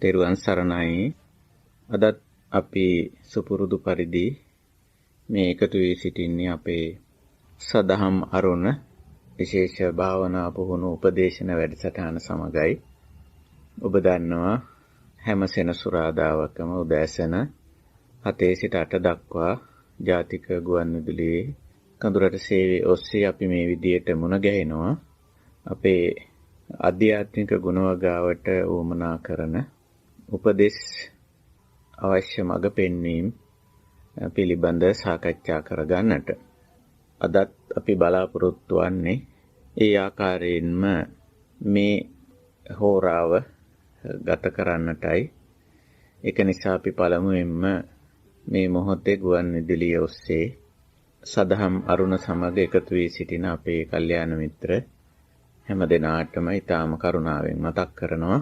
තෙරුවන් සරණයි. අදත් අපි සුපුරුදු පරිදි මේ එකතු වී සිටින්නේ අපේ සදහම් අරුණ විශේෂ භාවනා පුහුණු උපදේශන වැඩසටහන සමගයි. ඔබ දන්නවා හැම සෙනසුරාදාවකම උදෑසන 7 සිට 8 දක්වා ජාතික ගුවන්විදුලියේ කඳුරට සේවයේ ඔස්සේ අපි මේ විදියට මුණ ගැහෙනවා. අපේ අධ්‍යාත්මික ගුණවගාවට උවමනා කරන උපදෙස් අවශ්‍ය මඟ පෙන්වීම පිළිබඳ සාකච්ඡා කරගන්නට. අදත් අපි බලාපොරොත්තු වන්නේ ඒ ආකාරයෙන්ම මේ හෝරාව ගත කරන්නටයි. ඒක නිසා අපි පළමුවෙන්ම මේ මොහොතේ ගුවන්විදුලිය ඔස්සේ සදහම් අරුණ සමග එකතු වී සිටින අපේ කල්යාණ මිත්‍ර හැම දිනාටම ඊටාම කරුණාවෙන් මතක් කරනවා.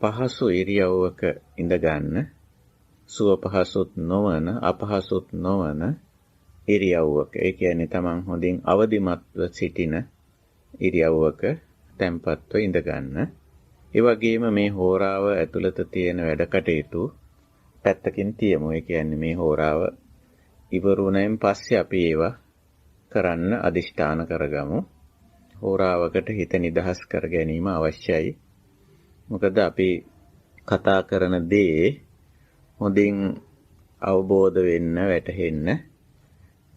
පහසු ඉරියව්වක ඉඳ ගන්න, සුව පහසුත් නොවන අපහසුත් නොවන ඉරියව්වක. ඒ කියන්නේ තමන් හොඳින් අවදිමත්ව සිටින ඉරියව්වක තැම්පත්ව ඉඳ ගන්න. ඒ වගේම මේ හෝරාව ඇතුළත තියෙන වැඩ කටයුතු පැත්තකින් තියමු. ඒ කියන්නේ මේ හෝරාව ඉවරුණෙන් පස්සේ අපි ඒවා කරන්න අදිෂ්ඨාන කරගමු. හෝරාවකට හිත නිදහස් කර ගැනීම අවශ්‍යයි. මොකද අපි කතා කරන දේ හොඳින් අවබෝධ වෙන්න, වැටහෙන්න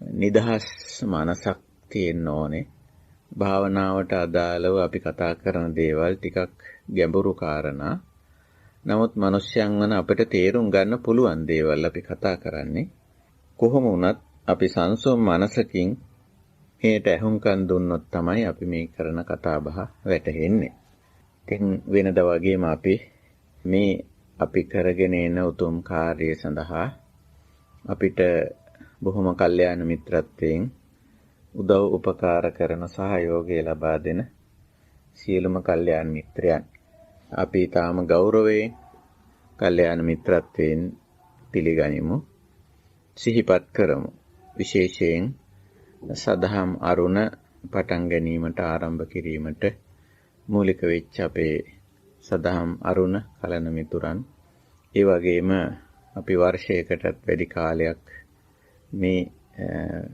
නිදහස් මනසක් තියෙන්න ඕනේ. භාවනාවට අදාළව අපි කතා කරන දේවල් ටිකක් ගැඹුරු කාරණා. නමුත් මිනිස්යන් වන අපිට තේරුම් ගන්න පුළුවන් දේවල් අපි කතා කරන්නේ. කොහොම වුණත් අපි සංසුන් මනසකින් හේට ඇහුම්කන් දුන්නොත් තමයි අපි මේ කරන කතා බහ වැටහෙන්නේ. ඉතින් වෙනද වගේම අපි මේ අපි කරගෙන යන උතුම් කාර්යය සඳහා අපිට බොහොම කල්යාණ මිත්‍රත්වයෙන් උදව් උපකාර කරන සහයෝගය ලබා දෙන සියලුම කල්යාණ මිත්‍රයන් අපි තාම ගෞරවයෙන් කල්යාණ මිත්‍රත්වයෙන් පිළිගනිමු, සිහිපත් කරමු. විශේෂයෙන් සදහම් අරුණ පටන් ගැනීමට ආරම්භ කිරීමට මූලික වෙච්ච අපේ සදහම් අරුණ කලන මිතුරන්, ඒ වගේම අපි වර්ෂයකටත් වැඩි කාලයක් මේ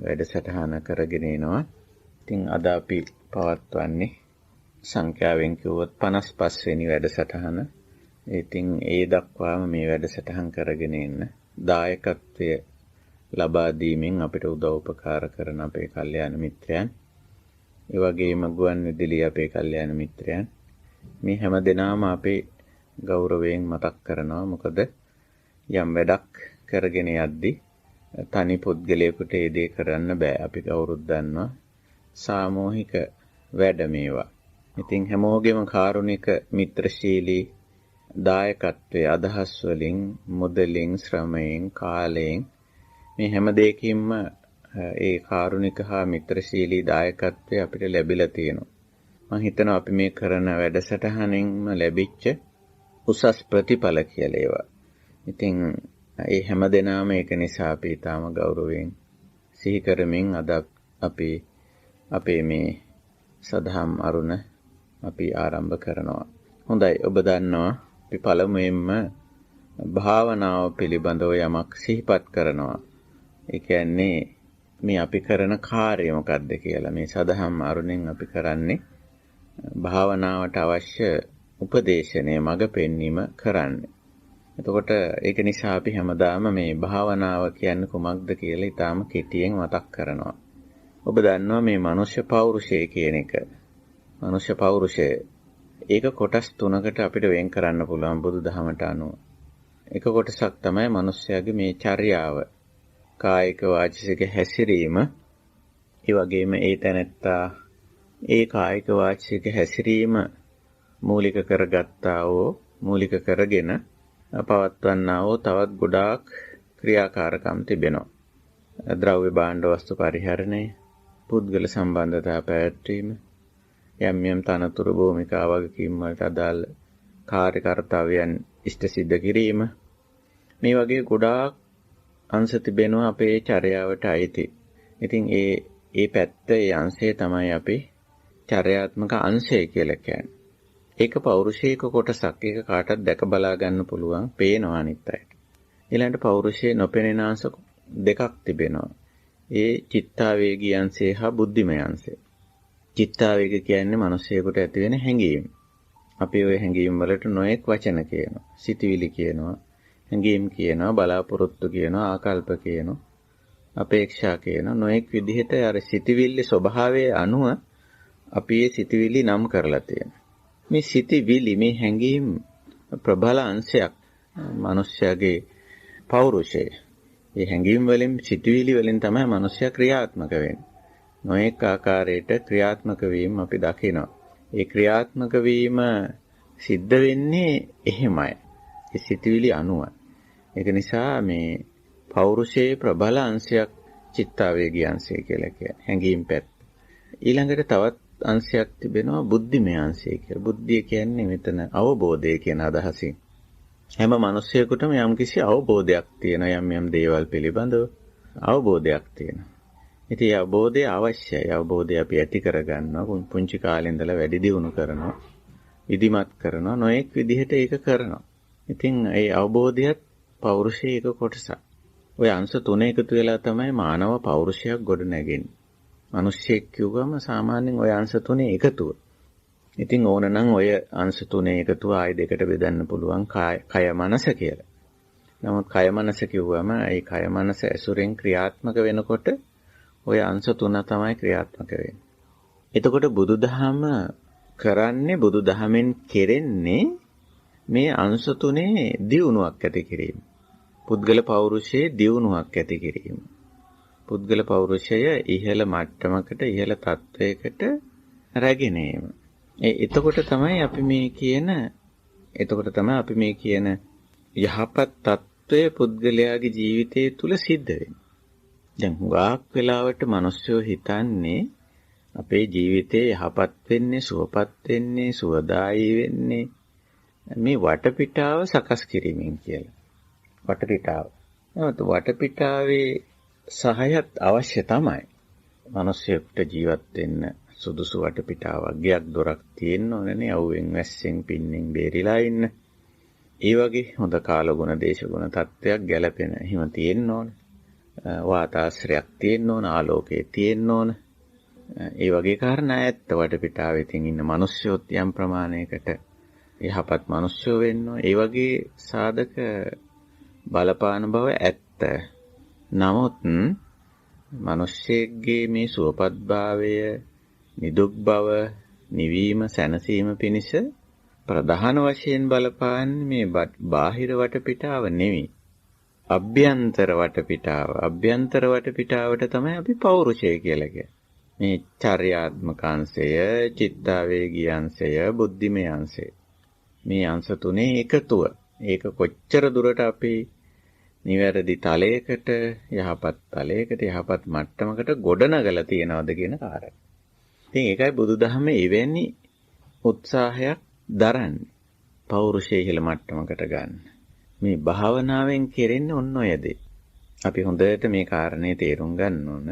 වැඩසටහන කරගෙන එනවා. ඉතින් අද අපි පවත්වන්නේ සංඛ්‍යාවෙන් කිව්වොත් 55 වෙනි වැඩසටහන. ඉතින් ඒ දක්වාම මේ වැඩසටහන් කරගෙන එන්න දායකත්වය ලබා දීමෙන් අපිට උදව් උපකාර කරන අපේ කල්යාණ මිත්‍රයන්, ඒ වගේම ගුවන්විදුලියේ අපේ කල්යාණ මිත්‍රයන්, මේ හැම දෙනාම අපේ ගෞරවයෙන් මතක් කරනවා. මොකද යම් වැඩක් කරගෙන යද්දී තනි පුද්ගලයෙකුට ඒ දේ කරන්න බෑ. අපි කවුරුත් දන්නවා සාමූහික වැඩ මේවා. ඉතින් හැමෝගෙම කාරුණික මිත්‍රශීලී දායකත්වයේ අදහස් වලින්, මුදලින්, ශ්‍රමයෙන්, කාලයෙන් මේ හැම දෙයකින්ම ඒ කාරුණික හා මිත්‍රශීලී දායකත්වය අපිට ලැබිලා තියෙනවා. මම හිතනවා අපි මේ කරන වැඩසටහනින්ම ලැබිච්ච උසස් ප්‍රතිඵල කියලා ඒවා. ඉතින් ඒ හැම දෙනාම ඒක නිසා අපි තාම ගෞරවයෙන් සිහි කරමින් අද අපි අපේ මේ සදහම් අරුණ අපි ආරම්භ කරනවා. හොඳයි, ඔබ දන්නවා අපි පළමුවෙන්ම භාවනාව පිළිබඳව යමක් සිහිපත් කරනවා. ඒ කියන්නේ මේ අපි කරන කාර්යය මොකක්ද කියලා. මේ සදහම් අරුණෙන් අපි කරන්නේ භාවනාවට අවශ්‍ය උපදේශනය, මඟ පෙන්වීම කරන්නේ. එතකොට ඒක නිසා අපි හැමදාම මේ භාවනාව කියන්නේ කුමක්ද කියලා ඊටාම කෙටියෙන් මතක් කරනවා. ඔබ දන්නවා මේ මනුෂ්‍ය පෞරුෂය කියන එක. මනුෂ්‍ය පෞරුෂය ඒක කොටස් තුනකට අපිට වෙන් කරන්න පුළුවන් බුදුදහමට අනුව. එක කොටසක් තමයි මනුෂ්‍යයාගේ මේ චර්යාව, කායික වාචික හැසිරීම. ඒ වගේම ඒ තැනැත්තා ඒ කායික වාචික හැසිරීම මූලික කරගත්තා වූ, මූලික කරගෙන පවත්වන්නා වූ තවත් ගොඩාක් ක්‍රියාකාරකම් තිබෙනවා. ද්‍රව්‍ය භාණ්ඩ වස්තු පරිහරණය, පුද්ගල සම්බන්ධතා පැවැත්වීම, යම් යම් තනතුරු භූමිකා වගකීම් වලට අදාළ කාර්ය කර්තව්‍යයන් ඉෂ්ට සිද්ධ කිරීම. මේ වගේ ගොඩාක් අංශ තිබෙනවා අපේ චර්යාවට අයිති. ඉතින් ඒ පැත්ත, ඒ අංශය තමයි අපි චර්යාත්මක අංශය කියලා කියන්නේ. ඒක පෞරුෂයක කොටසක්. ඒක කාටත් දැක බලා ගන්න පුළුවන්. පේනවා අනිත් අයට. ඊළඟට පෞරුෂයේ නොපෙනෙන අංශ දෙකක් තිබෙනවා. ඒ චිත්තාවේගී අංශය හා බුද්ධිමය අංශය. චිත්තාවේග කියන්නේ මිනිස්සෙකුට ඇති වෙන හැඟීම්. අපි ওই හැඟීම් වලට නොඑක් වචන කියනවා. සිතවිලි කියනවා. හැඟීම් කියනවා. බලාපොරොත්තු කියනවා. ආකල්ප කියනවා. අපේක්ෂා කියනවා. නොඑක් විදිහට අර සිතවිල්ලේ ස්වභාවයේ අනුව අපි මේ සිතවිලි නම් කරලා තියෙනවා. මේ සිතවිලි මේ හැඟීම් ප්‍රබල අංශයක් මිනිස්යාගේ පෞරුෂය. මේ හැඟීම් වලින් සිතවිලි වලින් තමයි මිනිස්යා ක්‍රියාත්මක වෙන්නේ. නොඑක ආකාරයට ක්‍රියාත්මක වීම අපි දකිනවා. ඒ ක්‍රියාත්මක වීම සිද්ධ වෙන්නේ එහෙමයි. ඒ සිතවිලි අනුව. ඒක නිසා මේ පෞරුෂයේ ප්‍රබල අංශයක් චිත්තාවේගී අංශය කියලා කියන්නේ. හැඟීම් පැත්ත. ඊළඟට තවත් අංශයක් තිබෙනවා බුද්ධිමය අංශය කියලා. බුද්ධිය කියන්නේ මෙතන අවබෝධය කියන අදහසින්. හැම මිනිසෙකුටම යම්කිසි අවබෝධයක් තියෙනවා යම් දේවල් පිළිබඳව අවබෝධයක් තියෙනවා. ඉතින් ඒ අවබෝධය අවශ්‍යයි. අවබෝධය අපි ඇති කරගන්නවා. පුංචි කාලේ ඉඳලා වැඩි දියුණු කරනවා. විධිමත් කරනවා. නොඑක් විදිහට ඒක කරනවා. ඉතින් ඒ අවබෝධයත් පෞරුෂයේ එක කොටසක්. ওই අංශ තුන එකතු වෙලා තමයි මානව පෞරුෂයක් ගොඩ නැගෙන්නේ. මිනිස්සෙක් කිව්වම සාමාන්‍යයෙන් ওই අංශ තුනේ එකතුව. ඉතින් ඕන නම් ওই අංශ තුනේ එකතුව ආයි දෙකට බෙදන්න පුළුවන් කය මනස කියලා. නමුත් කය මනස කිව්වම ඒ කය මනස ඇසුරෙන් ක්‍රියාත්මක වෙනකොට ওই අංශ තුන තමයි ක්‍රියාත්මක වෙන්නේ. එතකොට බුදුදහම කරන්නේ බුදුදහමෙන් කෙරෙන්නේ මේ අංශ තුනේ දියුණුවක් ඇති කිරීම. පුද්ගල පෞරුෂයේ දියුණුවක් ඇති කිරීම. පුද්ගල පෞරුෂය ඉහළ මට්ටමකට ඉහළ තත්වයකට රැගෙන ඒම. එතකොට තමයි අපි මේ කියන යහපත් తত্ত্বය පුද්ගලයාගේ ජීවිතය තුල සිද්ධ වෙන්නේ. දැන් හුඟක් වෙලාවට මිනිස්සු හිතන්නේ අපේ ජීවිතේ යහපත් වෙන්නේ, සුවපත් වෙන්නේ, සුවදායී වෙන්නේ මේ වටපිටාව සකස් කිරීමෙන් කියලා. වටපිටාව. නමුත් වටපිටාවේ සහයත් අවශ්‍ය තමයි. මිනිස්සුන්ට ජීවත් වෙන්න සුදුසු වටපිටාවක්, ගයක් දොරක් තියෙන්න ඕනනේ. අවුවෙන් වැස්සෙන් පින්නෙන් බේරිලා ඉන්න. ඒ වගේ හොඳ කාලගුණ දේශගුණ තත්ත්වයක් ගැලපෙන හිම තියෙන්න ඕනේ. වාතාශ්‍රයක් තියෙන්න ඕන, ආලෝකයේ තියෙන්න ඕන. ඒ වගේ කාරණා ඇත්ත වටපිටාවේ ඉතින් ඉන්න මිනිස්සුත් යම් ප්‍රමාණයකට යහපත් මිනිස්සු වෙන්න ඕන. ඒ වගේ සාධක බලපාන බව ඇත්ත. නමුත් මිනිස්සෙගේ මේ සුවපත්භාවය, නිදුක් බව, නිවීම, සැනසීම පිණිස ප්‍රධාන වශයෙන් බලපාන්නේ මේ බාහිර වටපිටාව නෙවෙයි. අභ්‍යන්තර වටපිටාව. අභ්‍යන්තර වටපිටාවට තමයි අපි පෞරුෂය කියලා කියන්නේ. මේ චර්යාත්මක අංශය, චිත්තාවේගී අංශය, බුද්ධිමය අංශය. මේ අංශ තුනේ එකතුව. ඒක කොච්චර දුරට අපි නිවැරදි තලයකට, යහපත් තලයකට, යහපත් මට්ටමකට ගොඩනගලා තියනවද කියන කාරණා. ඉතින් ඒකයි බුදුදහමේ එවැනි උත්සාහයක් දරන්නේ. පෞරුෂය ඉහළ මට්ටමකට ගන්න. මේ භාවනාවෙන් කෙරෙන්නේ ඔන්න ඔය දේ. අපි හොඳට මේ කාරණේ තේරුම් ගන්න ඕන.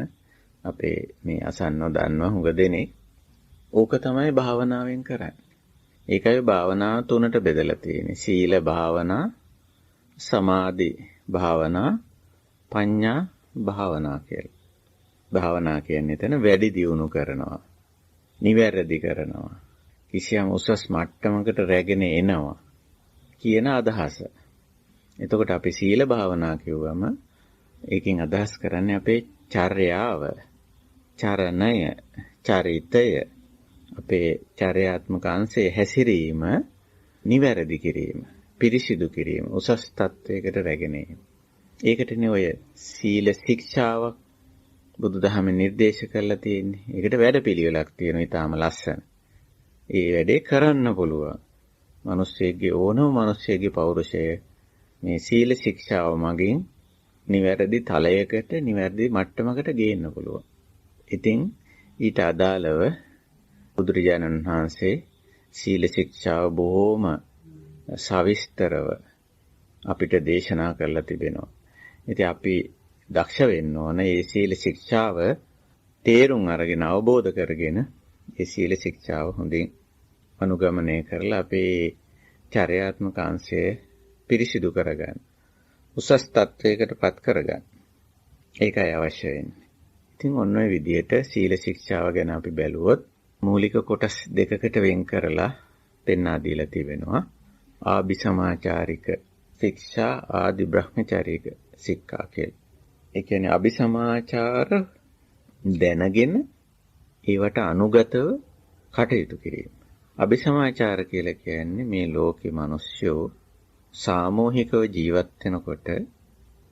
අපේ මේ අසන්නව දන්නවා හුඟ දෙනෙක්. ඕක තමයි භාවනාවෙන් කරන්නේ. ඒකයි භාවනාව තුනට බෙදලා තියෙන්නේ. සීල භාවනා, සමාධි භාවනා, පඤ්ඤා භාවනා කියලා. භාවනා කියන්නේ එතන වැඩි දියුණු කරනවා. නිවැරදි කරනවා. කිසියම් උසස් මට්ටමකට රැගෙන එනවා කියන අදහස. එතකොට අපි සීල භාවනා කිව්වම ඒකෙන් අදහස් කරන්නේ අපේ චර්යාව, චරණය, චරිතය, අපේ චර්යාත්මක අංශයේ හැසිරීම නිවැරදි කිරීම, පිරිසිදු කිරීම, උසස් තත්වයකට රැගෙන ඒම. ඒකටනේ ඔය සීල ශික්ෂාවක් බුදුදහමේ නිර්දේශ කරලා තියෙන්නේ. ඒකට වැඩපිළිවෙලක් තියෙනවා ඊටාම ලස්සන. ඒ වැඩේ කරන්න පුළුවන්. මිනිස්සෙගේ ඕනම මිනිස්සෙගේ පෞරුෂය මේ සීල ශික්ෂාව මගින් නිවැරදි තලයකට, නිවැරදි මට්ටමකට ගේන්න පුළුවන්. ඉතින් ඊට අදාළව බුදුරජාණන් වහන්සේ සීල ශික්ෂාව බොහෝම සවිස්තරව අපිට දේශනා කරලා තිබෙනවා. ඉතින් අපි දක්ෂ වෙන්න ඕන මේ සීල ශික්ෂාව තේරුම් අරගෙන අවබෝධ කරගෙන මේ සීල ශික්ෂාව හොඳින් අනුගමනය කරලා අපේ චර්යාත්මක අංශය පිරිසිදු කරගන්න. උසස් තත්වයකට පත් කරගන්න. ඒකයි අවශ්‍ය වෙන්නේ. ඉතින් ඔන්න ඔය විදිහට සීල ශික්ෂාව ගැන අපි බැලුවොත් මූලික කොටස් දෙකකට වෙන් කරලා පෙන්වා දීලා තිබෙනවා. ආභිසමාචාරික ශික්ෂා ආදි බ්‍රහ්මචාරික ශික්ෂා කියලා. ඒ කියන්නේ අභිසමාචාර දැනගෙන ඒවට අනුගතව කටයුතු කිරීම. අභිසමාචාර කියලා කියන්නේ මේ ලෝකේ මිනිස්සු සාමූහිකව ජීවත් වෙනකොට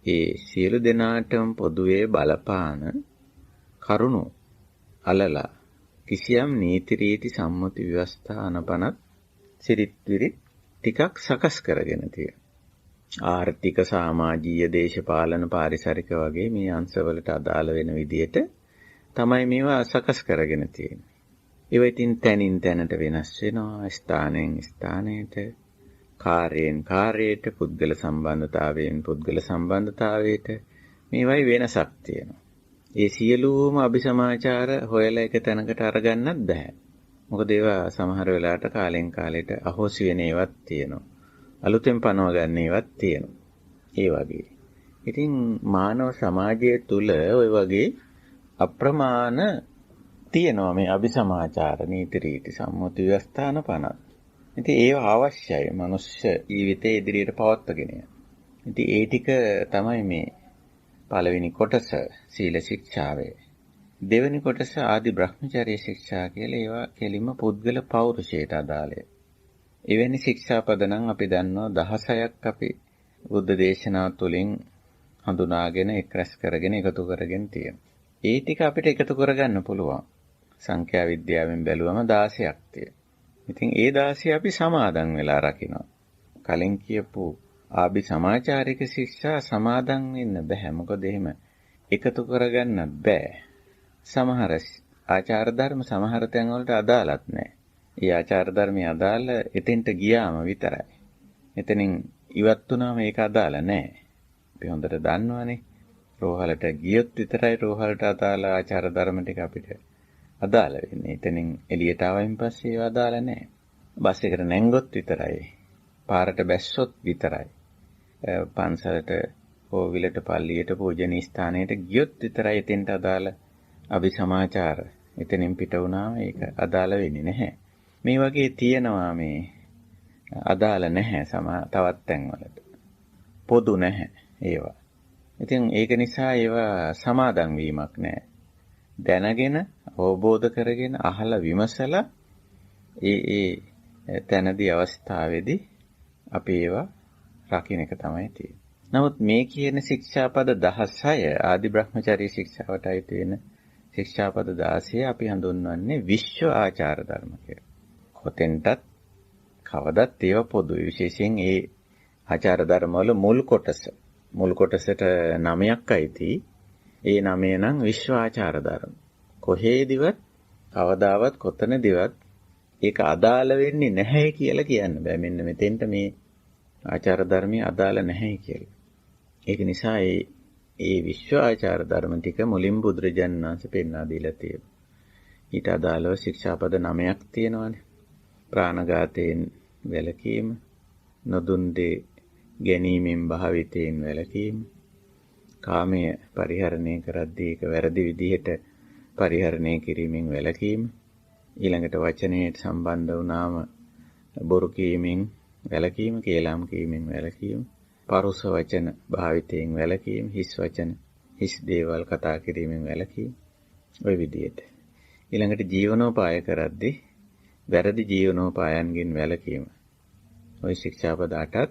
ඒ සියලු දෙනාටම පොදුවේ බලපාන කරුණු අලලා කිසියම් නීති රීති සම්මුති ව්‍යවස්ථා අනපනත් සිරිත් විරිත් ටිකක් සකස් කරගෙන තියෙනවා. ආර්ථික සමාජීය දේශපාලන පාරිසරික වගේ මේ අංශවලට අදාළ වෙන විදිහට තමයි මේවා සකස් කරගෙන තියෙන්නේ. ඒවා ඉතින් තැනින් තැනට වෙනස් වෙනවා. ස්ථානයෙන් ස්ථානයට, කාර්යයෙන් කාර්යයට, පුද්ගල සම්බන්ධතාවයෙන් පුද්ගල සම්බන්ධතාවයට මේවයි වෙනසක් තියෙනවා. ඒ සියලුම අභිසමාචාර හොයලා එක තැනකට අරගන්නත් බෑ. මොකද ඒවා සමහර වෙලාවට කාලෙන් කාලෙට අහෝසි වෙන ඒවාත් තියෙනවා. අලුතෙන් පනව ගන්න ඒවාත් තියෙනවා. ඒ වගේ. ඉතින් මානව සමාජය තුළ ওই වගේ අප්‍රමාණ තියෙනවා මේ අභිසමාචාර නීති රීති සම්මුති ව්‍යවස්ථාන පනත්. ඉතින් ඒවා අවශ්‍යයි මනුෂ්‍ය ජීවිතයේ ඉදිරියට පවත්වාගෙන යන්න. ඉතින් ඒ ටික තමයි මේ පළවෙනි කොටස සීල ශික්ෂාවේ. දෙවෙනි කොටස ආදි බ්‍රහ්මචර්ය ශික්ෂා කියලා ඒවා කෙලින්ම පුද්ගල පෞරුෂයට අදාළයි. එවැනි ශික්ෂාපද නම් අපි දන්නවා 16ක් අපි බුද්ධ දේශනා තුළින් හඳුනාගෙන එක්රැස් කරගෙන එකතු කරගෙන තියෙනවා. ඒ ටික අපිට එකතු කරගන්න පුළුවන්. සංඛ්‍යා විද්‍යාවෙන් බැලුවම 16ක් තියෙනවා. ඉතින් ඒ 16 අපි සමාදන් වෙලා රකිනවා. කලින් කියපු ආභි සමාචාරික ශික්ෂා සමාදන් වෙන්න බෑ. මොකද එහෙම එකතු කරගන්න බෑ. සමහර ආචාර ධර්ම සමහර තැන් වලට අදාළත් නැහැ. ඒ ආචාර ධර්මයේ අදාළ එතෙන්ට ගියාම විතරයි. එතනින් ඉවත් වුණාම ඒක අදාළ නැහැ. අපි හොඳට දන්නවනේ. රෝහලට ගියොත් විතරයි රෝහලට අදාළ ආචාර ධර්ම ටික අපිට අදාළ වෙන්නේ. එතනින් එළියට ආවයින් පස්සේ ඒව අදාළ නැහැ. බස් එකට නැංගොත් විතරයි. පාරට බැස්සොත් විතරයි. පන්සලට, කෝවිලට, පල්ලියට, පූජනීය ස්ථානයට ගියොත් විතරයි එතෙන්ට අදාළ අභිසමාචාර. එතනින් පිට වුණාම ඒක අදාළ වෙන්නේ නැහැ. මේ වගේ තියෙනවා මේ අදාළ නැහැ තවත් තැන්වලට. පොදු නැහැ ඒවා. ඉතින් ඒක නිසා ඒවා සමාදන් වීමක් නැහැ. දැනගෙන අවබෝධ කරගෙන අහලා විමසලා ඒ තැනදී අවස්ථාවේදී අපි ඒවා රකින්න එක තමයි තියෙන්නේ. නමුත් මේ කියන ශික්ෂාපද 16 ආදි බ්‍රහ්මචර්ය ශික්ෂාවටයි තියෙන ශික්ෂාපද 16 අපි හඳුන්වන්නේ විශ්ව ආචාර ධර්ම කියලා. කොතෙන්ටත් කවදත් ඒවා පොදුයි. විශේෂයෙන් ඒ ආචාර ධර්ම වල මුල් කොටසට 9ක් අයිති. ඒ 9 නම් විශ්ව ආචාර ධර්ම. කොහේදිවත් කවදාවත් කොතනදිවත් ඒක අදාළ වෙන්නේ නැහැ කියලා කියන්න බෑ. මෙන්න මෙතෙන්ට මේ ආචාර ධර්මයේ අදාළ නැහැ කියලා. ඒක නිසා ඒ විශ්ව ආචාර ධර්ම ටික මුලින් බුදුරජාණන් වහන්සේ පෙන්වා දීලා තියෙනවා. ඊට අදාළව ශික්ෂාපද 9ක් තියෙනවානේ. ප්‍රාණඝාතයෙන් වැළකීම, නොදුන් දේ ගැනීමෙන් භාවිතයෙන් වැළකීම, කාමය පරිහරණය කරද්දී ඒක වැරදි විදිහට පරිහරණය කිරීමෙන් වැළකීම, ඊළඟට වචනයට සම්බන්ධ වුණාම බොරු කීමෙන් වැළකීම, කේලම් කීමෙන් වැළකීම, පරුස වචන භාවිතයෙන් වැළකීම, හිස් වචන, හිස් දේවල් කතා කිරීමෙන් වැළකීම, ওই විදිහට. ඊළඟට ජීවනෝපාය කරද්දී වැරදි ජීවනෝපායන්ගෙන් වැළකීම. ওই ශික්ෂාපද 8ත්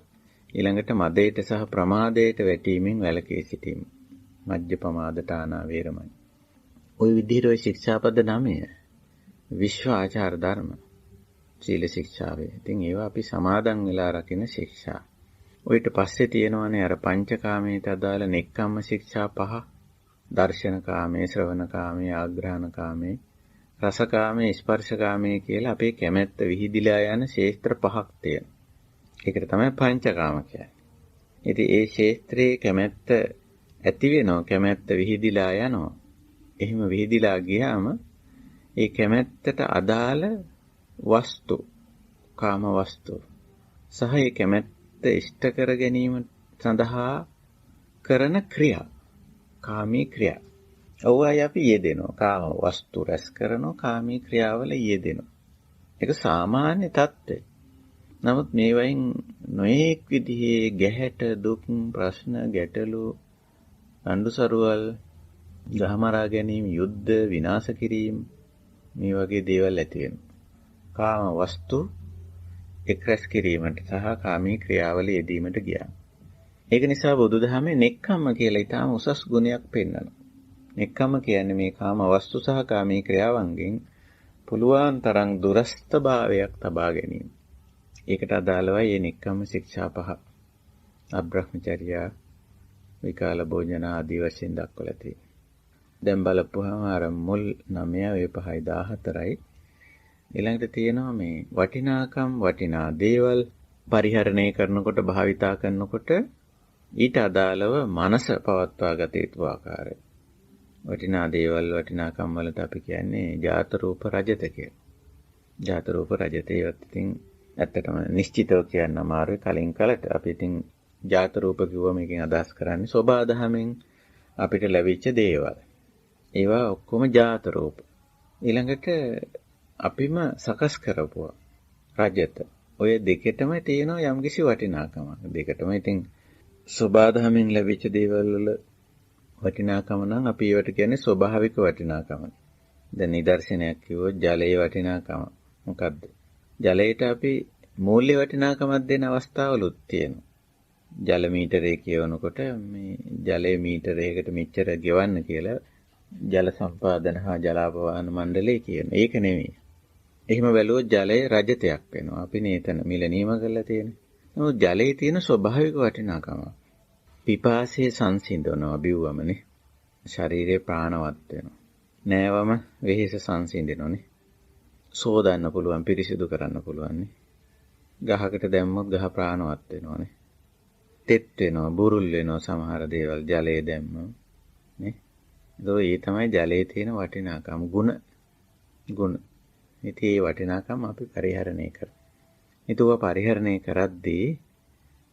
ඊළඟට මදයට සහ ප්‍රමාදයට වැටීමෙන් වැළකී සිටීම. මජ්ජ පමාදටානා වේරමණී. ওই විදිහට ওই ශික්ෂාපද 9 විශ්ව ආචාර ධර්ම සීල ශික්ෂාවේ. ඉතින් ඒවා අපි සමාදන් වෙලා රකින්න ශික්ෂා. ඔයිට පස්සේ තියෙනවානේ අර පංචකාමයට අදාළ නෙක්ඛම්ම ශික්ෂා 5. දර්ශනකාමයේ, ශ්‍රවණකාමයේ, ආග්‍රහණකාමයේ, රසකාමයේ, ස්පර්ශකාමයේ කියලා අපේ කැමැත්ත විහිදිලා යන ශේත්‍ර 5ක් තියෙනවා. ඒකට තමයි පංචකාම කියන්නේ. ඉතින් ඒ ශේත්‍රයේ කැමැත්ත ඇති වෙනවා, කැමැත්ත විහිදිලා යනවා. එහෙම විහිදිලා ගියාම ඒ කැමැත්තට අදාළ වස්තු කාම වස්තු සහ ඒ කැමැත්ත ඉෂ්ට කර ගැනීම සඳහා කරන ක්‍රියා, කාමී ක්‍රියා. ඔවයි අපි යෙදෙනවා. කාම වස්තු රැස් කරනවා, කාමී ක්‍රියාවල යෙදෙනවා. ඒක සාමාන්‍ය தත්ත්වය. නමුත් මේ වයින් නොඑක් විදිහේ ගැහැට, දුක්, ප්‍රශ්න, ගැටලු, අඬුසරුවල්, ගහමරා ගැනීම, යුද්ධ, විනාශ කිරීම මේ වගේ දේවල් ඇති වෙනවා. කාම වස්තු එක්රැස් කිරීමට සහ කාමී ක්‍රියාවල යෙදීමට ගියා. ඒක නිසා බුදුදහමේ නෙක්ඛම්ම කියලා ඊටාම උසස් ගුණයක් පෙන්වනවා. නෙක්ඛම්ම කියන්නේ මේ කාම වස්තු සහ කාමී ක්‍රියාවන්ගෙන් පුළුවන් තරම් දුරස්ත භාවයක් තබා ගැනීම. ඒකට අදාළවයි මේ නෙක්ඛම්ම ශික්ෂා පහ. අබ්‍රහ්මචර්යා, විකාල භෝජන ආදී වශයෙන් දක්වලා තියෙනවා. දැන් බලපුවහම අර මුල් 9 ඔය 5යි 14යි ඊළඟට තියෙනවා මේ වටිනා දේවල් පරිහරණය කරනකොට භාවිතා කරනකොට ඊට අදාළව මනස පවත්වා ගත යුතු ආකාරය. වටිනා දේවල් වටිනාකම් වලට අපි කියන්නේ ජාත රූප රජත කියලා. ජාත රූප රජත ඒවත් ඉතින් ඇත්තටම නිශ්චිතව කියන්න අමාරුයි. කලින් කලට අපි ඉතින් ජාත රූප කිව්වම එකෙන් අදහස් කරන්නේ සෝභා දහමෙන් අපිට ලැබිච්ච දේවල්. ඒවා ඔක්කොම ජාත රූප. ඊළඟට අපිම සකස් කරපුවා රජත. ඔය දෙකෙටම තියෙනවා යම්කිසි වටිනාකමක්. දෙකටම ඉතින් සෝභා දහමෙන් ලැබිච්ච දේවල් වල වටිනාකම නම් අපි ඒවට කියන්නේ ස්වභාවික වටිනාකම. දැන් නිදර්ශනයක් කිව්වොත් ජලයේ වටිනාකම මොකද්ද? ජලයට අපි මූල්‍ය වටිනාකමක් දෙන අවස්ථාවලුත් තියෙනවා. ජල මීටරේ කියවනකොට මේ ජලයේ මීටරයකට මෙච්චර ගෙවන්න කියලා ජල සම්පාදන හා ජලාපවාහන මණ්ඩලය කියන. ඒක නෙමෙයි. එහෙම බැලුවොත් ජලය රජතයක් වෙනවා. අපි නේතන මිල නියම කරලා තියෙන්නේ. නමුත් ජලයේ තියෙන ස්වභාවික වටිනාකම. පිපාසයේ සංසිඳනවා බිව්වමනේ. ශරීරේ ප්‍රාණවත් වෙනවා. නෑවම වෙහෙස සංසිඳෙනෝනේ. සෝදන්න පුළුවන්, පිරිසිදු කරන්න පුළුවන් නේ. ගහකට දැම්මොත් ගහ ප්‍රාණවත් වෙනෝනේ. තෙත් වෙනවා, බුරුල් වෙනවා සමහර දේවල් ජලයේ දැම්මම නේ. ඒ තමයි ජලයේ තියෙන වටිනාකම් ගුණ. ඉතින් මේ වටිනාකම් අපි පරිහරණය කරමු. ඊටව පරිහරණය කරද්දී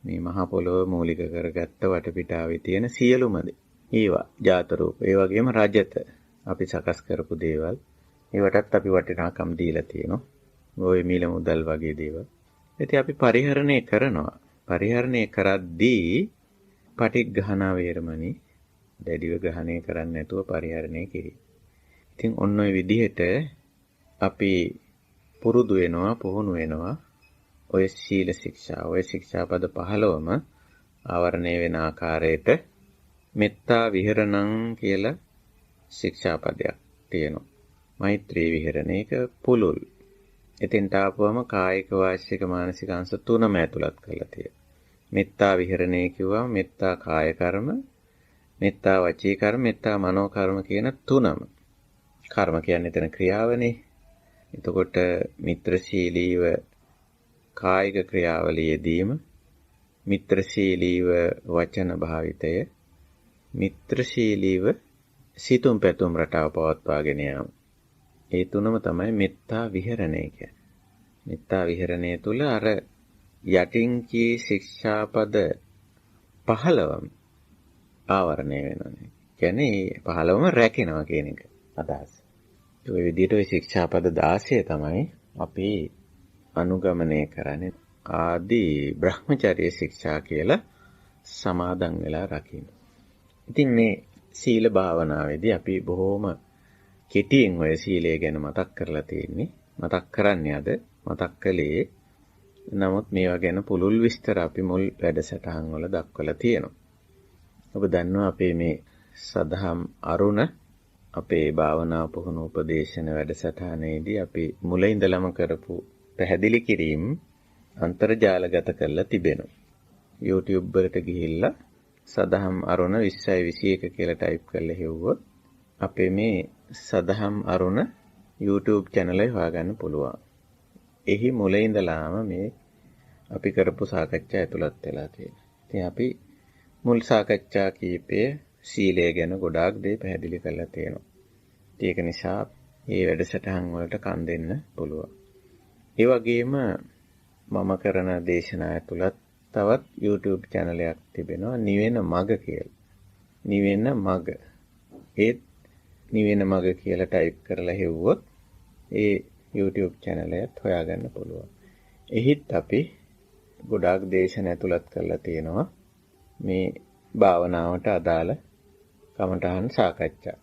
මේ මහ පොළොව මූලික කරගත්ත වටපිටාවේ තියෙන සියලුම ඒවා ජාත රූප, ඒ වගේම රජත අපි සකස් කරපු දේවල්, ඒවටත් අපි වටිනාකම් දීලා තියෙනවා. ওই මිල මුදල් වගේ දේවල්. ඉතින් අපි පරිහරණය කරනවා. පරිහරණය කරද්දී පටිඝහනා වේරමණී දැඩිව ග්‍රහණය කරන්නේ නැතුව පරිහරණය කිරීම. ඉතින් ඔන්න ඔය විදිහට අපි පුරුදු වෙනවා, පුහුණු වෙනවා. ඔය සීල ශික්ෂා, ඔය ශික්ෂාපද 15ම ආවරණය වෙන ආකාරයට මෙත්තා විහරණං කියලා ශික්ෂාපදයක් තියෙනවා. මෛත්‍රී විහරණයක පුළුල්. එතෙන්ට ආපුවම කායික, වාචික, මානසික අංශ තුනම ඇතුළත් කරලා තියෙනවා. මෙත්තා විහරණය කිව්වම මෙත්තා කාය කර්ම, මෙත්තා වචී කර්ම, මෙත්තා මනෝ කර්ම කියන තුනම. කර්ම කියන්නේ එතන ක්‍රියාවනේ. එතකොට මිත්‍රශීලීව කායික ක්‍රියාවල යෙදීම, මිත්‍රශීලීව වචන භාවිතය, මිත්‍රශීලීව සිතුම් පැතුම් රටාව පවත්වාගෙන යාම. ඒ තුනම තමයි මෙත්තා විහරණය කියන්නේ. මෙත්තා විහරණය තුල අර යටින් කී ශික්ෂාපද 15ම ආවරණය වෙනවානේ. කියන්නේ 15ම රැකෙනවා කියන එක අදහස. ඒ විදිහට ওই ශික්ෂාපද 16 තමයි අපි අනුගමනය කරන්නේ. ආදී බ්‍රහ්මචර්ය ශික්ෂා කියලා සමාදන් වෙලා රකින්න. ඉතින් මේ සීල භාවනාවේදී අපි බොහොම කෙටියෙන් ඔය සීලය ගැන මතක් කරලා තියෙන්නේ. මතක් කරන්නේ අද මතක් කළේ. නමුත් මේවා ගැන පුළුල් විස්තර අපි මුල් වැඩසටහන් වල දක්වලා තියෙනවා. ඔබ දන්නවා අපේ මේ සදහම් අරුණ අපේ භාවනා පුහුණු උපදේශන වැඩසටහනේදී අපි මුල ඉඳලම කරපු පැහැදිලි කිරීම අන්තර්ජාලගත කරලා තිබෙනවා. YouTube වලට ගිහිල්ලා සදහම් අරුණ 2021 කියලා ටයිප් කරලා හෙව්වොත් අපේ මේ සදහම් අරුණ YouTube channel එක හොයාගන්න පුළුවන්. එහි මුල ඉඳලාම මේ අපි කරපු සාකච්ඡා ඇතුළත් වෙලා තියෙනවා. ඉතින් අපි මුල් සාකච්ඡා කීපයේ සීලය ගැන ගොඩාක් දේ පැහැදිලි කරලා තියෙනවා. ඒක නිසා මේ වැඩසටහන් වලට කන් දෙන්න පුළුවන්. ඒ වගේම මම කරන දේශනා ඇතුළත් තවත් YouTube channel එකක් තිබෙනවා නිවෙන මග කියලා. නිවෙන මග. ඒත් නිවෙන මග කියලා ටයිප් කරලා හෙව්වොත් ඒ YouTube channel එකත් හොයාගන්න පුළුවන්. එහිත් අපි ගොඩාක් දේශන ඇතුළත් කරලා තියෙනවා මේ භාවනාවට අදාළ කමඨහන් සාකච්ඡා.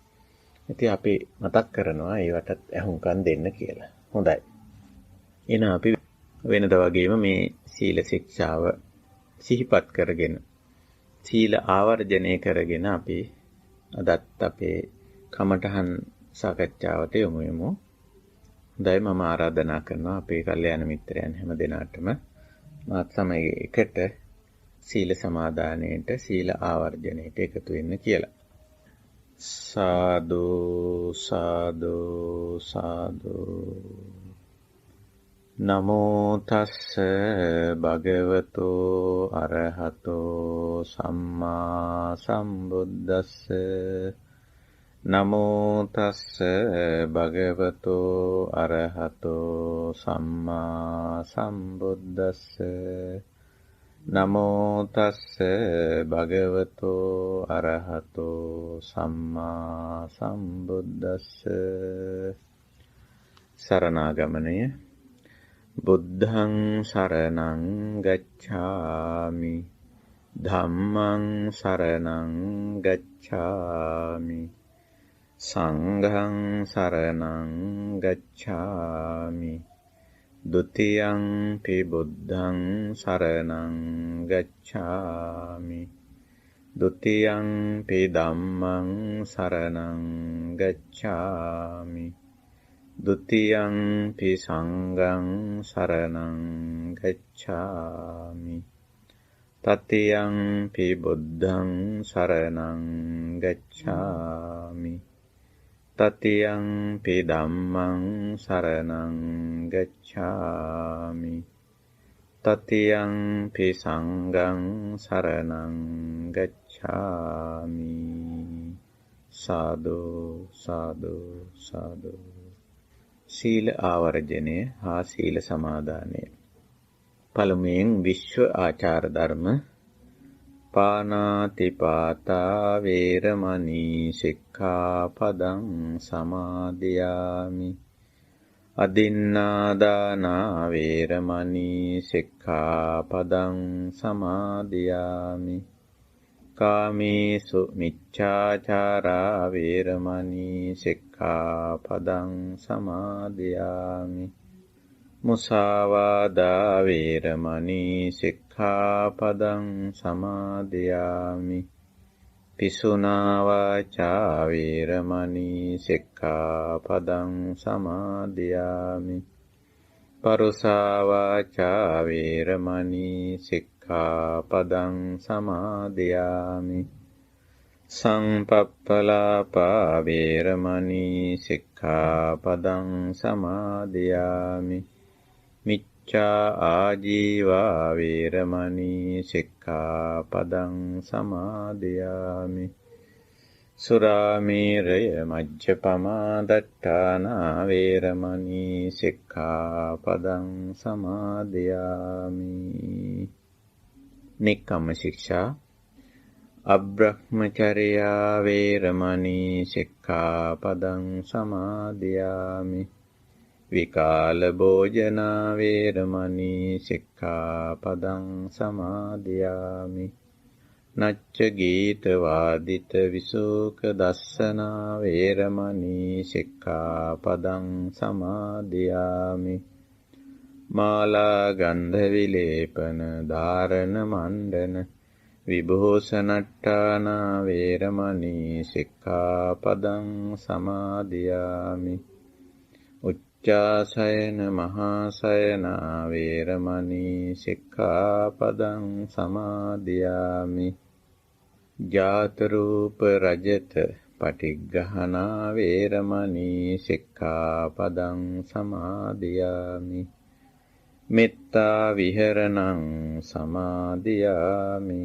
ඉතින් අපි මතක් කරනවා ඒවටත් අහුම්කම් දෙන්න කියලා. හොඳයි. එහෙනම් අපි වෙනද වගේම මේ සීල ශික්ෂාව සිහිපත් කරගෙන සීල ආවර්ජනය කරගෙන අපි අදත් අපේ කමඨහන් සාකච්ඡාවට යමු. හොඳයි මම ආරාධනා කරනවා අපේ කල්යාණ මිත්‍රයන් හැම දෙනාටම මාත් සමග එකට සීල සමාදානයේට සීල ආවර්ජනයේට එකතු වෙන්න කියලා. සාදු සාදු සාදු නමෝ තස්ස භගවතෝ අරහතෝ සම්මා සම්බුද්දස්ස නමෝ තස්ස භගවතෝ අරහතෝ සම්මා සම්බුද්දස්ස නමෝ තස්ස භගවතෝ අරහතෝ සම්මා සම්බුද්දස්ස සරණාගමනය බුද්ධං සරණං ගච්ඡාමි ධම්මං සරණං ගච්ඡාමි සංඝං සරණං ගච්ඡාමි ဒ ුතියං පි බුද්ධං සරණං ගච්ඡාමි ဒ ුතියං පි ධම්මං සරණං ගච්ඡාමි ဒ ුතියං පි සංඝං සරණං ගච්ඡාමි තතියං පි බුද්ධං සරණං ගච්ඡාමි තතියං පි ධම්මං සරණං ගච්ඡාමි තතියං පි සංඝං සරණං ගච්ඡාමි සාදු සාදු සාදු සීල ආවර්ජනය හා සීල සමාදානය පළමුවෙන් විශ්ව ආචාර ධර්ම පානාතිපාතා වේරමණී සික්ඛාපදං සමාදියාමි අදින්නාදානා වේරමණී සික්ඛාපදං සමාදියාමි කාමේසු මිච්ඡාචාරා වේරමණී සික්ඛාපදං සමාදියාමි මුසාවාදා වේරමණී සික්ඛාපදං සමාදියාමි පිසුනා වාචා වේරමණී සික්ඛාපදං සමාදියාමි පරුසා වාචා වේරමණී සික්ඛාපදං සමාදියාමි සංපප්පලාපා වේරමණී සික්ඛාපදං සමාදියාමි මිච්ඡා ආජීවා වේරමණී සික්ඛාපදං සමාදියාමි සුරාමේරය මජ්ජපමා දට්ඨානා වේරමණී සික්ඛාපදං සමාදියාමි නික්කම්ම ශික්ෂා අබ්‍රහ්මචර්යා වේරමණී සික්ඛාපදං සමාදියාමි විකාල භෝජනා වේරමණී සික්ඛාපදං සමාදියාමි නච්ච ගීත වාදිත විසුක දස්සනා වේරමණී සික්ඛාපදං සමාදියාමි මාලා ගන්ධ විලේපන ධාරණ මණ්ඩන විභූෂණට්ඨානා වේරමණී සික්ඛාපදං සමාදියාමි උච්චාසයන මහාසයනා වේරමණී සික්ඛාපදං සමාදියාමි ජාත රූප රජත පටිග්ගහනා වේරමණී සික්ඛාපදං සමාදියාමි මෙත්තා විහරණං සමාදියාමි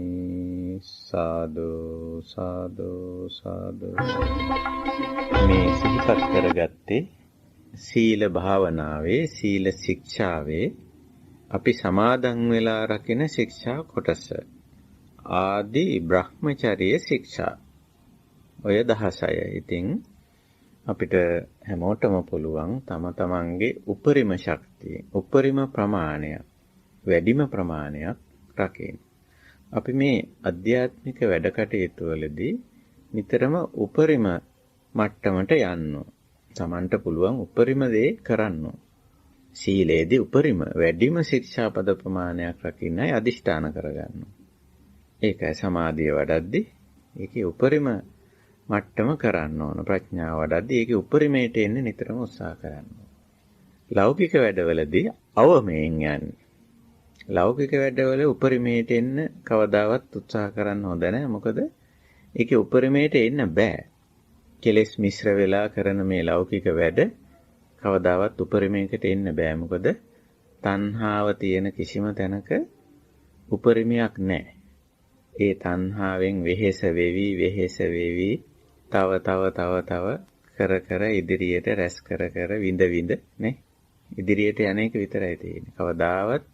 සාදු සාදු සාදු මේ සිහිපත් කරගත්තේ සීල භාවනාවේ සීල ශික්ෂාවේ අපි සමාදන් වෙලා රකින ශික්ෂා කොටස. ආදී බ්‍රහ්මචර්ය ශික්ෂා. ඔය 16. ඉතින් අපිට හැමෝටම පුළුවන් තම තමන්ගේ උපරිම ශක්තිය, උපරිම ප්‍රමාණය, වැඩිම ප්‍රමාණයක් රකින්න. අපි මේ අධ්‍යාත්මික වැඩ කටයුතු වලදී නිතරම උපරිම මට්ටමට යන්න. තමන්ට පුළුවන් උපරිම දේ කරන්න. සීලේදී උපරිම වැඩිම ශික්ෂාපද ප්‍රමාණයක් රකින්නයි අදිෂ්ඨාන කරගන්න. ඒකයි සමාධිය වඩද්දී ඒකේ උපරිම මට්ටම කරන්න ඕන. ප්‍රඥාව වඩද්දී ඒකේ උපරිමයට එන්න නිතරම උත්සාහ කරන්න. ලෞකික වැඩවලදී අවමයෙන් යන්නේ. ලෞකික වැඩවල උපරිමයට එන්න කවදාවත් උත්සාහ කරන්න හොඳ නැහැ. මොකද ඒකේ උපරිමයට එන්න බෑ. කෙලෙස් මිශ්‍ර වෙලා කරන මේ ලෞකික වැඩ කවදාවත් උපරිමයකට එන්න බෑ. මොකද තණ්හාව තියෙන කිසිම තැනක උපරිමයක් නැහැ. ඒ තණ්හාවෙන් වෙහෙස වෙවි තව කර ඉදිරියට රැස් කර විඳ නේ ඉදිරියට යන එක විතරයි තියෙන්නේ. කවදාවත්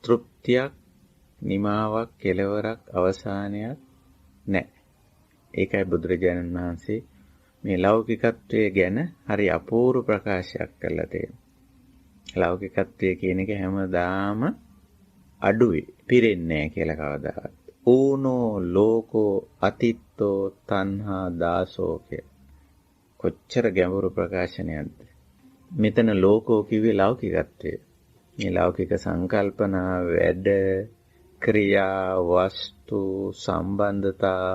තෘප්තියක්, නිමාවක්, කෙලවරක්, අවසානයක් නැහැ. ඒකයි බුදුරජාණන් වහන්සේ මේ ලෞකිකත්වයේ ගැන හරි අපූර්ව ප්‍රකාශයක් කරලා තියෙනවා. ලෞකිකත්වයේ කියන එක හැමදාම අඩුවේ, පිරෙන්නේ නැහැ කියලා කවදාවත්. ඌනෝ ලෝකෝ අතිත්තෝ තණ්හා දාසෝ කිය. කොච්චර ගැඹුරු ප්‍රකාශනයක්ද. මෙතන ලෝකෝ කිව්වේ ලෞකිකත්වය. මේ ලෞකික සංකල්පනා, වැඩ, ක්‍රියා, වස්තු, සම්බන්ධතා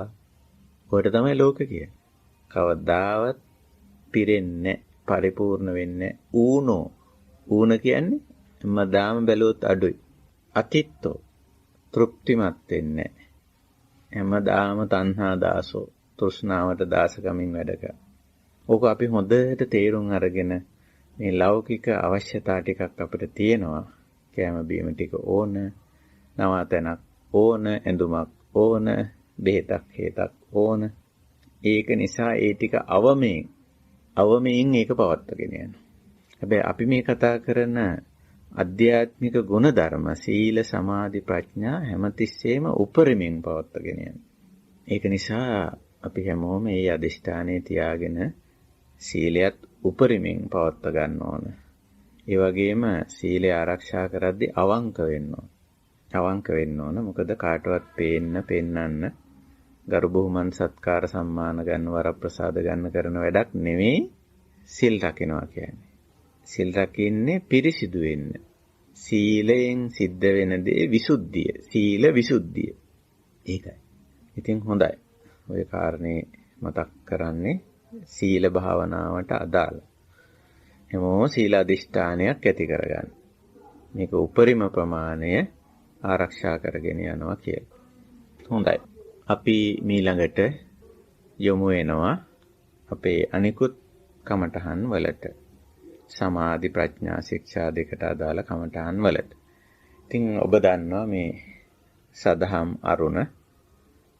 ඔකට තමයි ලෝක කියන්නේ. කවදාවත් පිරෙන්නේ, පරිපූර්ණ වෙන්නේ ඌනෝ. ඌන කියන්නේ හැමදාම බැලුවොත් අඩුයි. අතිත්තෝ තෘප්තිමත් වෙන්නේ. හැමදාම තණ්හා දාසෝ, තෘෂ්ණාවට දාසකමින් වැඩ කරන. ඕක අපි හොඳට තේරුම් අරගෙන මේ ලෞකික අවශ්‍යතා ටිකක් අපිට තියෙනවා. කෑම බීම ටික ඕන, නවාතැනක් ඕන, ඇඳුමක් ඕන, බෙහෙතක් හේතක් ඕන. ඒක නිසා ඒ ටික අවමයෙන් ඒක පවත්වාගෙන යනවා. හැබැයි අපි මේ කතා කරන අධ්‍යාත්මික ගුණධර්ම, සීල, සමාධි, ප්‍රඥා හැමතිස්සෙම උපරිමයෙන් පවත්වාගෙන යනවා. ඒක නිසා අපි හැමෝම මේ අදිෂ්ඨානයේ තියාගෙන සීලයත් උපරිමයෙන් පවත්වා ගන්න ඕන. ඒ වගේම සීලය ආරක්ෂා කරද්දී අවංක වෙන්න ඕන. අවංක වෙන්න ඕන. මොකද කාටවත් පෙන්නන්න ගරු බුහුමන් සත්කාර සම්මාන ගන්න, වරප්‍රසාද ගන්න කරන වැඩක් නෙවෙයි සිල් රකින්නවා කියන්නේ. සිල් රකින්නේ පිරිසිදු වෙන්න. සීලයෙන් සිද්ධ වෙන දේ විසුද්ධිය. සීල විසුද්ධිය. ඒකයි. ඉතින් හොඳයි. ඔය කාරණේ මතක් කරන්නේ සීල භාවනාවට අදාළ. හැමෝම සීල අධිෂ්ඨානයක් ඇති කරගන්න. මේක උපරිම ප්‍රමාණය ආරක්ෂා කරගෙන යනවා කියලා. හොඳයි. අපි ඊළඟට යොමු වෙනවා අපේ අනිකුත් කමඨහන් වලට. සමාධි, ප්‍රඥා, ශික්ෂා දෙකට අදාළ කමඨහන් වලට. ඉතින් ඔබ දන්නවා මේ සදහම් අරුණ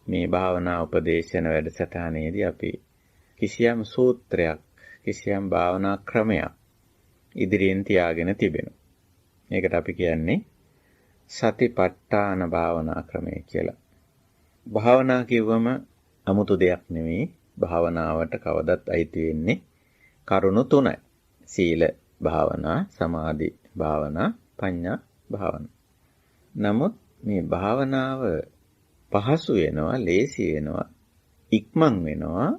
මේ භාවනා උපදේශන වැඩසටහනේදී අපි කිසියම් සූත්‍රයක්, කිසියම් භාවනා ක්‍රමයක් ඉදිරියෙන් තියාගෙන තිබෙනවා. මේකට අපි කියන්නේ සතිපට්ඨාන භාවනා ක්‍රමය කියලා. භාවනා කිව්වම 아무තු දෙයක් නෙවෙයි. භාවනාවට කවදත් අයිති වෙන්නේ කරුණු තුනයි. සීල භාවනා, සමාධි භාවනා, ප්‍රඥා භාවනා. නමුත් මේ භාවනාව පහසු වෙනවා, ලේසි වෙනවා, ඉක්මන් වෙනවා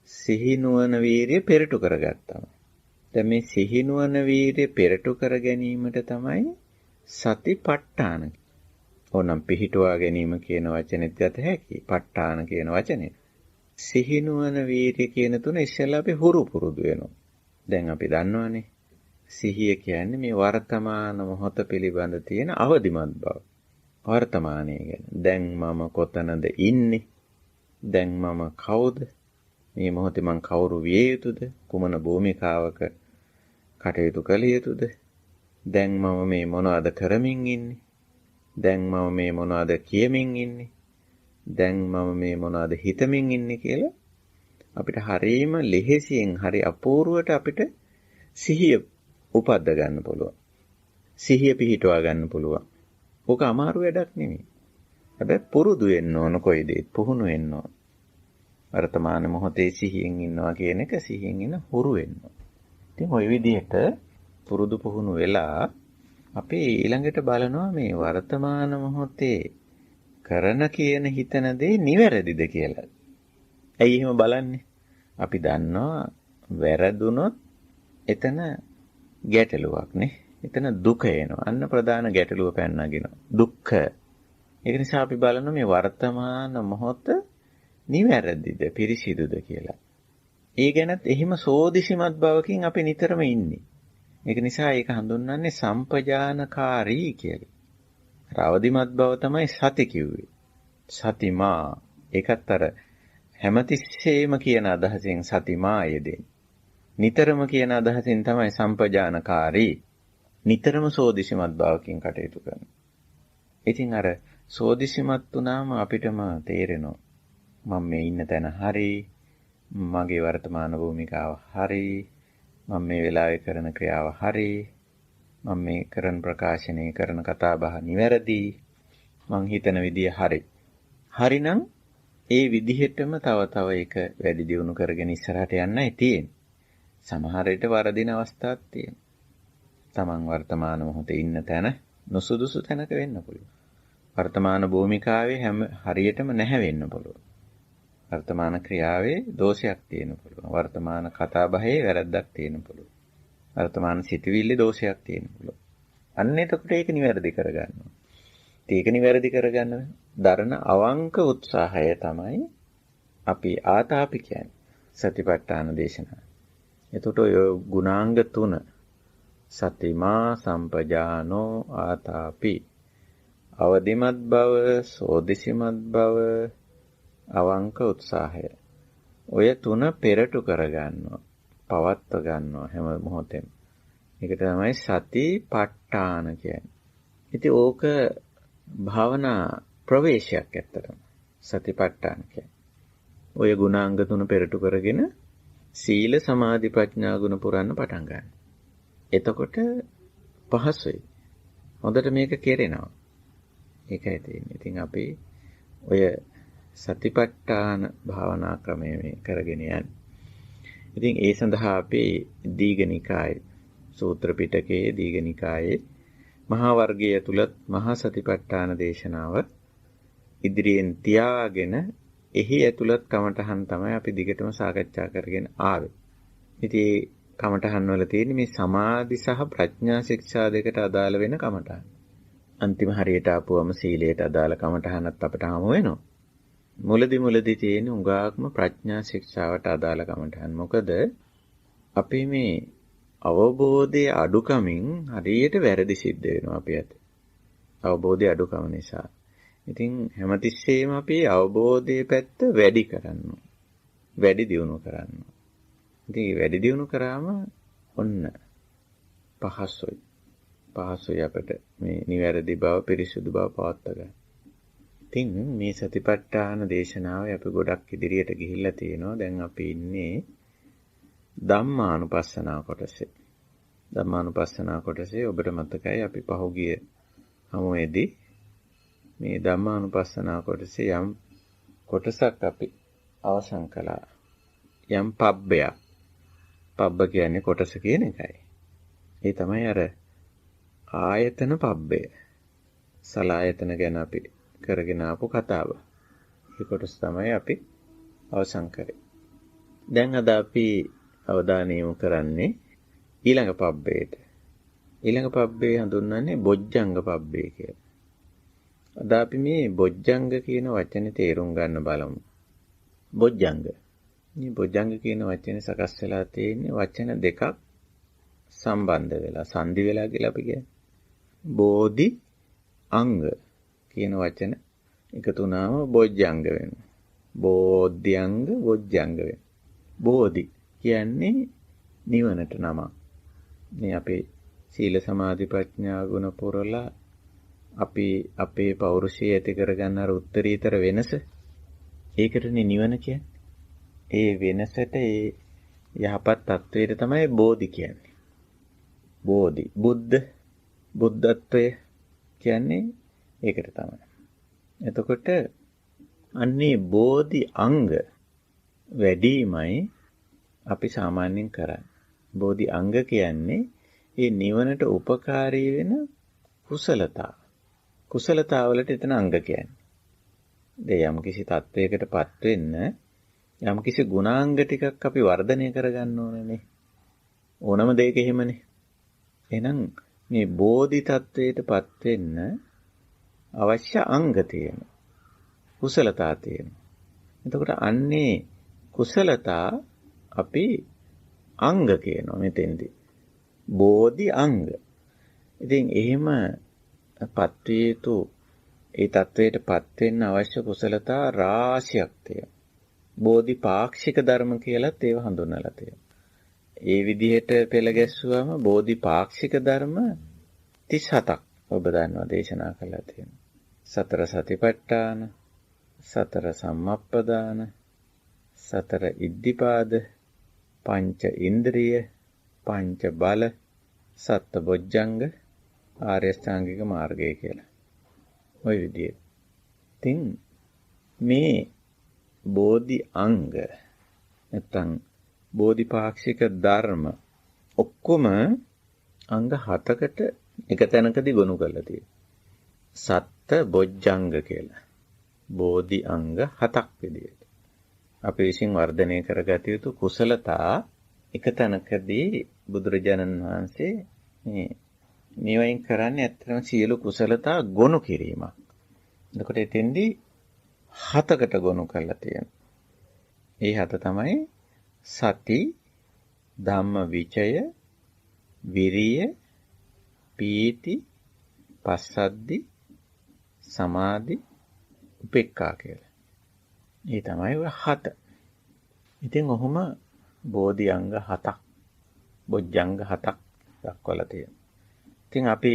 සිහි නුවණ වීරිය පෙරටු කරගත්තම. දැන් මේ සිහි නුවණ වීරිය පෙරටු කර ගැනීමට තමයි සතිපට්ඨාන. ඕනම් පිහිටුවා ගැනීම කියන වචනේත් ගත හැකියි. ප ဋ ාණ කියන වචනේ. සිහි නුවණ වීරිය කියන තුන ඉස්සෙල්ලා අපි හුරු පුරුදු වෙනවා. දැන් අපි දන්නවනේ සිහිය කියන්නේ මේ වර්තමාන මොහොත පිළිබඳ තියෙන අවදිමත් බව. වර්තමානයේ ගැන. දැන් මම කොතනද ඉන්නේ? දැන් මම කවුද? මේ මොහොතේ මං කවුරු විය යුතුද? කුමන භූමිකාවක කටයුතු කළ යුතුද? දැන් මම මේ මොනවද කරමින් ඉන්නේ? දැන් මම මේ මොනවද කියමින් ඉන්නේ? දැන් මම මේ මොනවද හිතමින් ඉන්නේ කියලා අපිට හරීම ලෙහෙසියෙන්, හරි අපූර්වට අපිට සිහිය උපද්ද ගන්න පුළුවන්. සිහිය පිහිටවා ගන්න පුළුවන්. ඕක අමාරු වැඩක් නෙමෙයි. හැබැයි පුරුදු වෙන්න ඕන කොයි දෙයක් පුහුණු වෙන්න ඕන. වර්තමාන මොහොතේ සිහියෙන් ඉන්නවා කියන එක සිහියෙන් ඉන්න හුරු වෙන්න ඕන. ඉතින් ওই විදිහට පුරුදු පුහුණු වෙලා අපි ඊළඟට බලනවා මේ වර්තමාන මොහොතේ කරන කියන හිතන දේ නිවැරදිද කියලා. ඇයි එහෙම බලන්නේ? අපි දන්නවා වැරදුනොත් එතන ගැටලුවක් නේ. එතන දුක එනවා. අන්න ප්‍රධාන ගැටලුව පැනනගිනවා. දුක්ඛ. ඒක නිසා අපි බලනවා මේ වර්තමාන මොහොත නිවැරදිද පිරිසිදුද කියලා. ඒ ගැනත් එහිම සෝදිසිමත් බවකින් අපි නිතරම ඉන්නේ. ඒක නිසා ඒක හඳුන්වන්නේ සම්පජානකාරී කියලා. රවදිමත් බව තමයි සති කිව්වේ. සතිමා. ඒකත් අර හැමතිස්සෙම කියන අදහසෙන් සතිමා යෙදෙන්නේ. නිතරම කියන අදහසින් තමයි සම්පජානකාරී. නිතරම සෝදිසිමත් බවකින් කටයුතු කරනවා. ඉතින් අර සෝදිසිමත් වුණාම අපිටම තේරෙනවා මම මේ ඉන්න තැන හරි, මගේ වර්තමාන භූමිකාව හරි, මම මේ වෙලාවේ කරන ක්‍රියාව හරි, මම මේ කරන ප්‍රකාශනය කරන කතා බහ නිවැරදි, මං හිතන විදිය හරි. හරිනම් ඒ විදිහටම තව ඒක වැඩි දියුණු කරගෙන ඉස්සරහට යන්නයි තියෙන්නේ. සමහර විට වරදින අවස්ථාවක් තියෙනවා. තමන් වර්තමාන මොහොතේ ඉන්න තැන නුසුදුසු තැනක වෙන්න පුළුවන්. වර්තමාන භූමිකාවේ හැම හරියටම නැහැ වෙන්න පුළුවන්. වර්තමාන ක්‍රියාවේ දෝෂයක් තියෙන්න පුළුවන්. වර්තමාන කතා බහේ වැරද්දක් තියෙන්න පුළුවන්. වර්තමාන සිතුවිල්ලේ දෝෂයක් තියෙන්න පුළුවන්. අන්න එතකොට ඒක නිවැරදි කරගන්නවා. ඒක නිවැරදි කරගන්න දරන අවංක උත්සාහය තමයි අපි ආතාපි කියන්නේ. සතිපට්ඨාන දේශනාව. එතකොට ඔය ගුණාංග 3 සතිමා සම්පජානෝ ආතාපි අවදිමත් බව, සෝදිසිමත් බව, අවංක උත්සාහය. ඔය 3 පෙරටු කරගන්නවා. පවත්ව ගන්නවා හැම මොහොතෙම. ඒක තමයි සතිපට්ඨාන කියන්නේ. ඉතින් ඕක භාවනා ප්‍රවේශයක් ඇත්තටම. සතිපට්ඨාන කියන්නේ. ඔය ගුණාංග 3 පෙරටු කරගෙන සීල සමාධි ප්‍රඥා ගුණ පුරන්න පටන් ගන්න. එතකොට පහසුයි. හොඳට මේක කෙරෙනවා. ඒකයි තියෙන්නේ. ඉතින් අපි ඔය සතිපට්ඨාන භාවනා ක්‍රමය මේ කරගෙන යන්නේ. ඉතින් ඒ සඳහා අපි දීඝනිකායේ සූත්‍ර පිටකයේ දීඝනිකායේ මහා වර්ගය තුලත් මහා සතිපට්ඨාන දේශනාව ඉදිරියෙන් තියාගෙන එහි ඇතුළත් කමඨහන් තමයි අපි දිගටම සාකච්ඡා කරගෙන ආවේ. ඉතින් කමඨහන් වල තියෙන මේ සමාධි සහ ප්‍රඥා ශික්ෂා දෙකට අදාළ වෙන කමඨහන්. අන්තිම හරියට ආපුවම සීලයට අදාළ කමඨහනත් අපිට හමු වෙනවා. මුලදි තියෙන උගාක්ම ප්‍රඥා ශික්ෂාවට අදාළ කමඨහන්. මොකද අපි මේ අවබෝධයේ අඩුකමින් හරියට වැරදි සිද්ධ වෙනවා අපි අත. අවබෝධයේ අඩුකම නිසා. ඉතින් හැමතිස්සෙම අපි අවබෝධයේ පැත්ත වැඩි කරනවා. වැඩි දියුණු කරනවා. ඉතින් වැඩි දියුණු කරාම ඔන්න පහසුයි. පහසුයි අපිට මේ නිවැරදි බව පිරිසුදු බව පවත්වා ගන්න. ඉතින් මේ සතිපට්ඨාන දේශනාවේ අපි ගොඩක් ඉදිරියට ගිහිල්ලා තියෙනවා. දැන් අපි ඉන්නේ ධම්මානුපස්සනා කොටසේ. ධම්මානුපස්සනා කොටසේ ඔබට මතකයි අපි පහුගිය හමුවේදී මේ ධම්මානුපස්සනා කොටසේ යම් කොටසක් අපි අවසන් කළා. යම් පබ්බයක්. පබ්බ කියන්නේ කොටස කියන එකයි. ඒ තමයි අර ආයතන පබ්බය. සලායතන ගැන අපි කරගෙන ආපු කතාව. ඒ කොටස තමයි අපි අවසන් කරේ. දැන් අද අපි අවධානය යොමු කරන්නේ ඊළඟ පබ්බේට. ඊළඟ පබ්බේ හඳුන්වන්නේ බොජ්ජංග පබ්බේ කියලා. අද අපි මේ බොජ්ජංග කියන වචනේ තේරුම් ගන්න බලමු. බොජ්ජංග. මේ බොජ්ජංග කියන වචනේ සකස් වෙලා තියෙන්නේ වචන දෙකක් සම්බන්ධ වෙලා, සංදි වෙලා කියලා අපි කියන්නේ. බෝධි අංග කියන වචන එකතු වුණාම බොජ්ජංග වෙනවා. බෝධ්‍යංග, බොජ්ජංග වෙනවා. බෝධි කියන්නේ නිවනට නම. මේ අපේ සීල සමාධි ප්‍රඥා ගුණ පුරලා අපි අපේ පෞරුෂය ඇති කරගන්න අර උත්තරීතර වෙනස. ඒකටනේ නිවන කියන්නේ. ඒ වෙනසට ඒ යහපත් තත්වයට තමයි බෝධි කියන්නේ. බෝධි. බුද්ධ බුද්ධත්වය කියන්නේ ඒකට තමයි. එතකොට අන්නේ බෝධි අංග වැඩිමයි අපි සාමාන්‍යයෙන් කරන්නේ. බෝධි අංග කියන්නේ ඒ නිවනට උපකාරී වෙන කුසලතා. කුසලතාවලට එතන අංග කියන්නේ. දැන් යම්කිසි තත්වයකටපත් වෙන්න යම්කිසි ගුණාංග ටිකක් අපි වර්ධනය කරගන්න ඕනනේ. ඕනම දෙයක එහෙමනේ. එහෙනම් මේ බෝධි තත්වයටපත් වෙන්න අවශ්‍ය අංග තියෙනවා. කුසලතා තියෙනවා. එතකොට අන්නේ කුසලතා අපි අංග කියනවා මෙතෙන්දී. බෝධි අංග. ඉතින් එහෙමපත් විය යුතු ඒ தത്വයටපත් වෙන්න අවශ්‍ය කුසලතා රාශියක් තියෙනවා. බෝධි පාක්ෂික ධර්ම කියලාත් ඒව හඳුන්වලා තියෙනවා. ඒ විදිහට පෙළ ගැස්සුවම බෝධි පාක්ෂික ධර්ම 37ක් ඔබ දන්නවා දේශනා කළා තියෙනවා. සතර සතිපට්ඨාන, සතර සම්මප්පදාන, සතර ඉද්ධිපාද, පංච ඉන්ද්‍රිය, පංච බල, සත්බොජ්ජංග, ආර්ය ශ්‍රාංගික මාර්ගය කියලා. ওই විදිහට. ඉතින් මේ බෝධි අංග නැත්නම් බෝධිපාක්ෂික ධර්ම ඔක්කොම අංග 7කට එක තැනකදී ගොනු කරලා තියෙනවා. සත්ත බොජ්ජංග කියලා. බෝධි අංග 7ක් විදියට. අපි විසින් වර්ධනය කරගත යුතු කුසලතා එක තැනකදී බුදුරජාණන් වහන්සේ මේවයින් කරන්නේ ඇත්තටම සියලු කුසලතා ගොනු කිරීමක්. එතකොට එතෙන්දී 7කට ගොනු කරලා තියෙනවා. ඒ 7 තමයි සති, ධම්ම විචය, විරිය, පීති, පස්සද්ධි, සමාධි, උපේක්ඛා කියලා. ඒ තමයි ඔය 7. ඉතින් ඔහොම බෝධි අංග 7ක්, බොජ්ජංග 7ක් දක්වලා තියෙනවා. ඉතින් අපි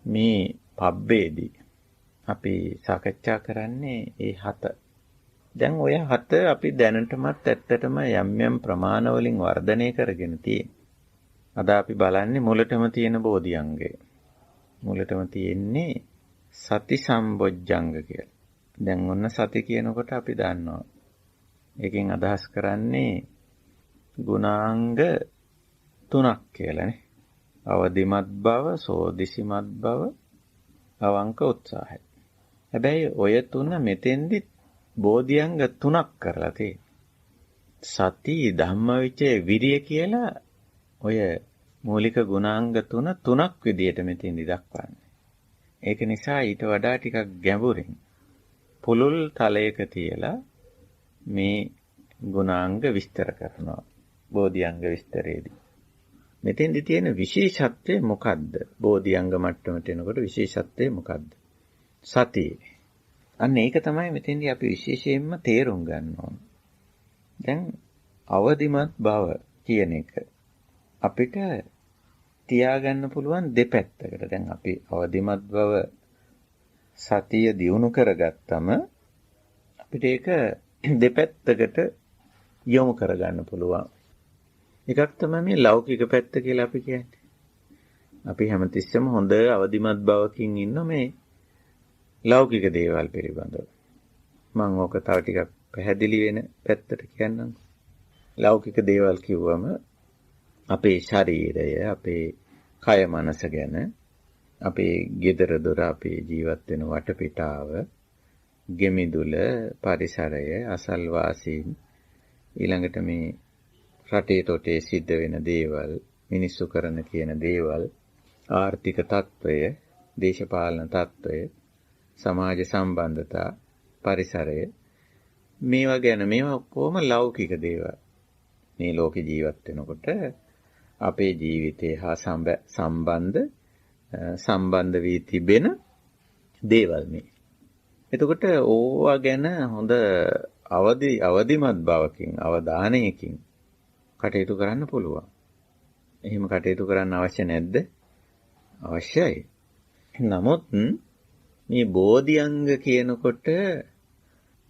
මේ පබ්බේදී අපි සාකච්ඡා කරන්නේ ඒ 7. දැන් ඔය 7 අපි දැනටමත් ඇත්තටම යම් යම් ප්‍රමාණ වලින් වර්ධනය කරගෙන තියෙනවා. අද අපි බලන්නේ මුලටම තියෙන බෝධි අංගය. මුලටම තියෙන්නේ සති සම්බොජ්ජංග කියලා. දැන් ඔන්න සති කියනකොට අපි දන්නවා. ඒකෙන් අදහස් කරන්නේ ගුණාංග 3ක් කියලානේ. අවදිමත් බව, සෝදිසිමත් බව, අවංක උත්සාහය. හැබැයි ඔය තුන මෙතෙන්දි බෝධිඅංග 3ක් කරලා තියෙනවා. සති, ධම්මවිචය, විරිය කියලා ඔය මූලික ගුණාංග 3ක් විදියට මෙතෙන්දි දක්වන්නේ. ඒක නිසා ඊට වඩා ටිකක් ගැඹුරින් පුළුල් තලයක තියලා මේ ගුණාංග විස්තර කරනවා. බෝධිඅංග විස්තරයේදී. මෙතෙන්දි තියෙන විශේෂත්වය මොකද්ද? බෝධිඅංග මට්ටමට එනකොට විශේෂත්වය මොකද්ද? සතිය. අන්න ඒක තමයි මෙතෙන්දි අපි විශේෂයෙන්ම තේරුම් ගන්න ඕන. දැන් අවදිමත් බව කියන එක අපිට තියාගන්න පුළුවන් දෙපැත්තකට. දැන් අපි අවදිමත් බව සතිය දියුණු කරගත්තම අපිට ඒක දෙපැත්තකට යොමු කරගන්න පුළුවන්. එකක් තමයි මේ ලෞකික පැත්ත කියලා අපි කියන්නේ. අපි හැමතිස්සෙම හොඳ අවදිමත් බවකින් ඉන්න මේ ලෞකික දේවල් පිළිබඳව. මම ඕක තව ටිකක් පැහැදිලි වෙන පැත්තට කියන්නම්. ලෞකික දේවල් කිව්වම අපේ ශරීරය, අපේ කය මනස ගැන, අපේ ගෙදර දොර, අපේ ජීවත් වෙන වටපිටාව, ගෙමිදුල, පරිසරය, අසල්වාසීන්, ඊළඟට මේ රටේ තොටේ සිද්ධ වෙන දේවල්, මිනිස්සු කරන කියන දේවල්, ආර්ථික තත්ත්වය, දේශපාලන තත්ත්වය, සමාජ සම්බන්ධතා, පරිසරය, මේවා ගැන මේවා කොහොම ලෞකික දේවල්. මේ ලෝකේ ජීවත් වෙනකොට අපේ ජීවිතය හා සම්බන්ධ වී තිබෙන දේවල් මේ. එතකොට ඕවා ගැන හොඳ අවදිමත් බවකින්, අවධානයකින් කටයුතු කරන්න පුළුවන්. එහෙම කටයුතු කරන්න අවශ්‍ය නැද්ද? අවශ්‍යයි. නමුත් මේ බෝධිඅංග කියනකොට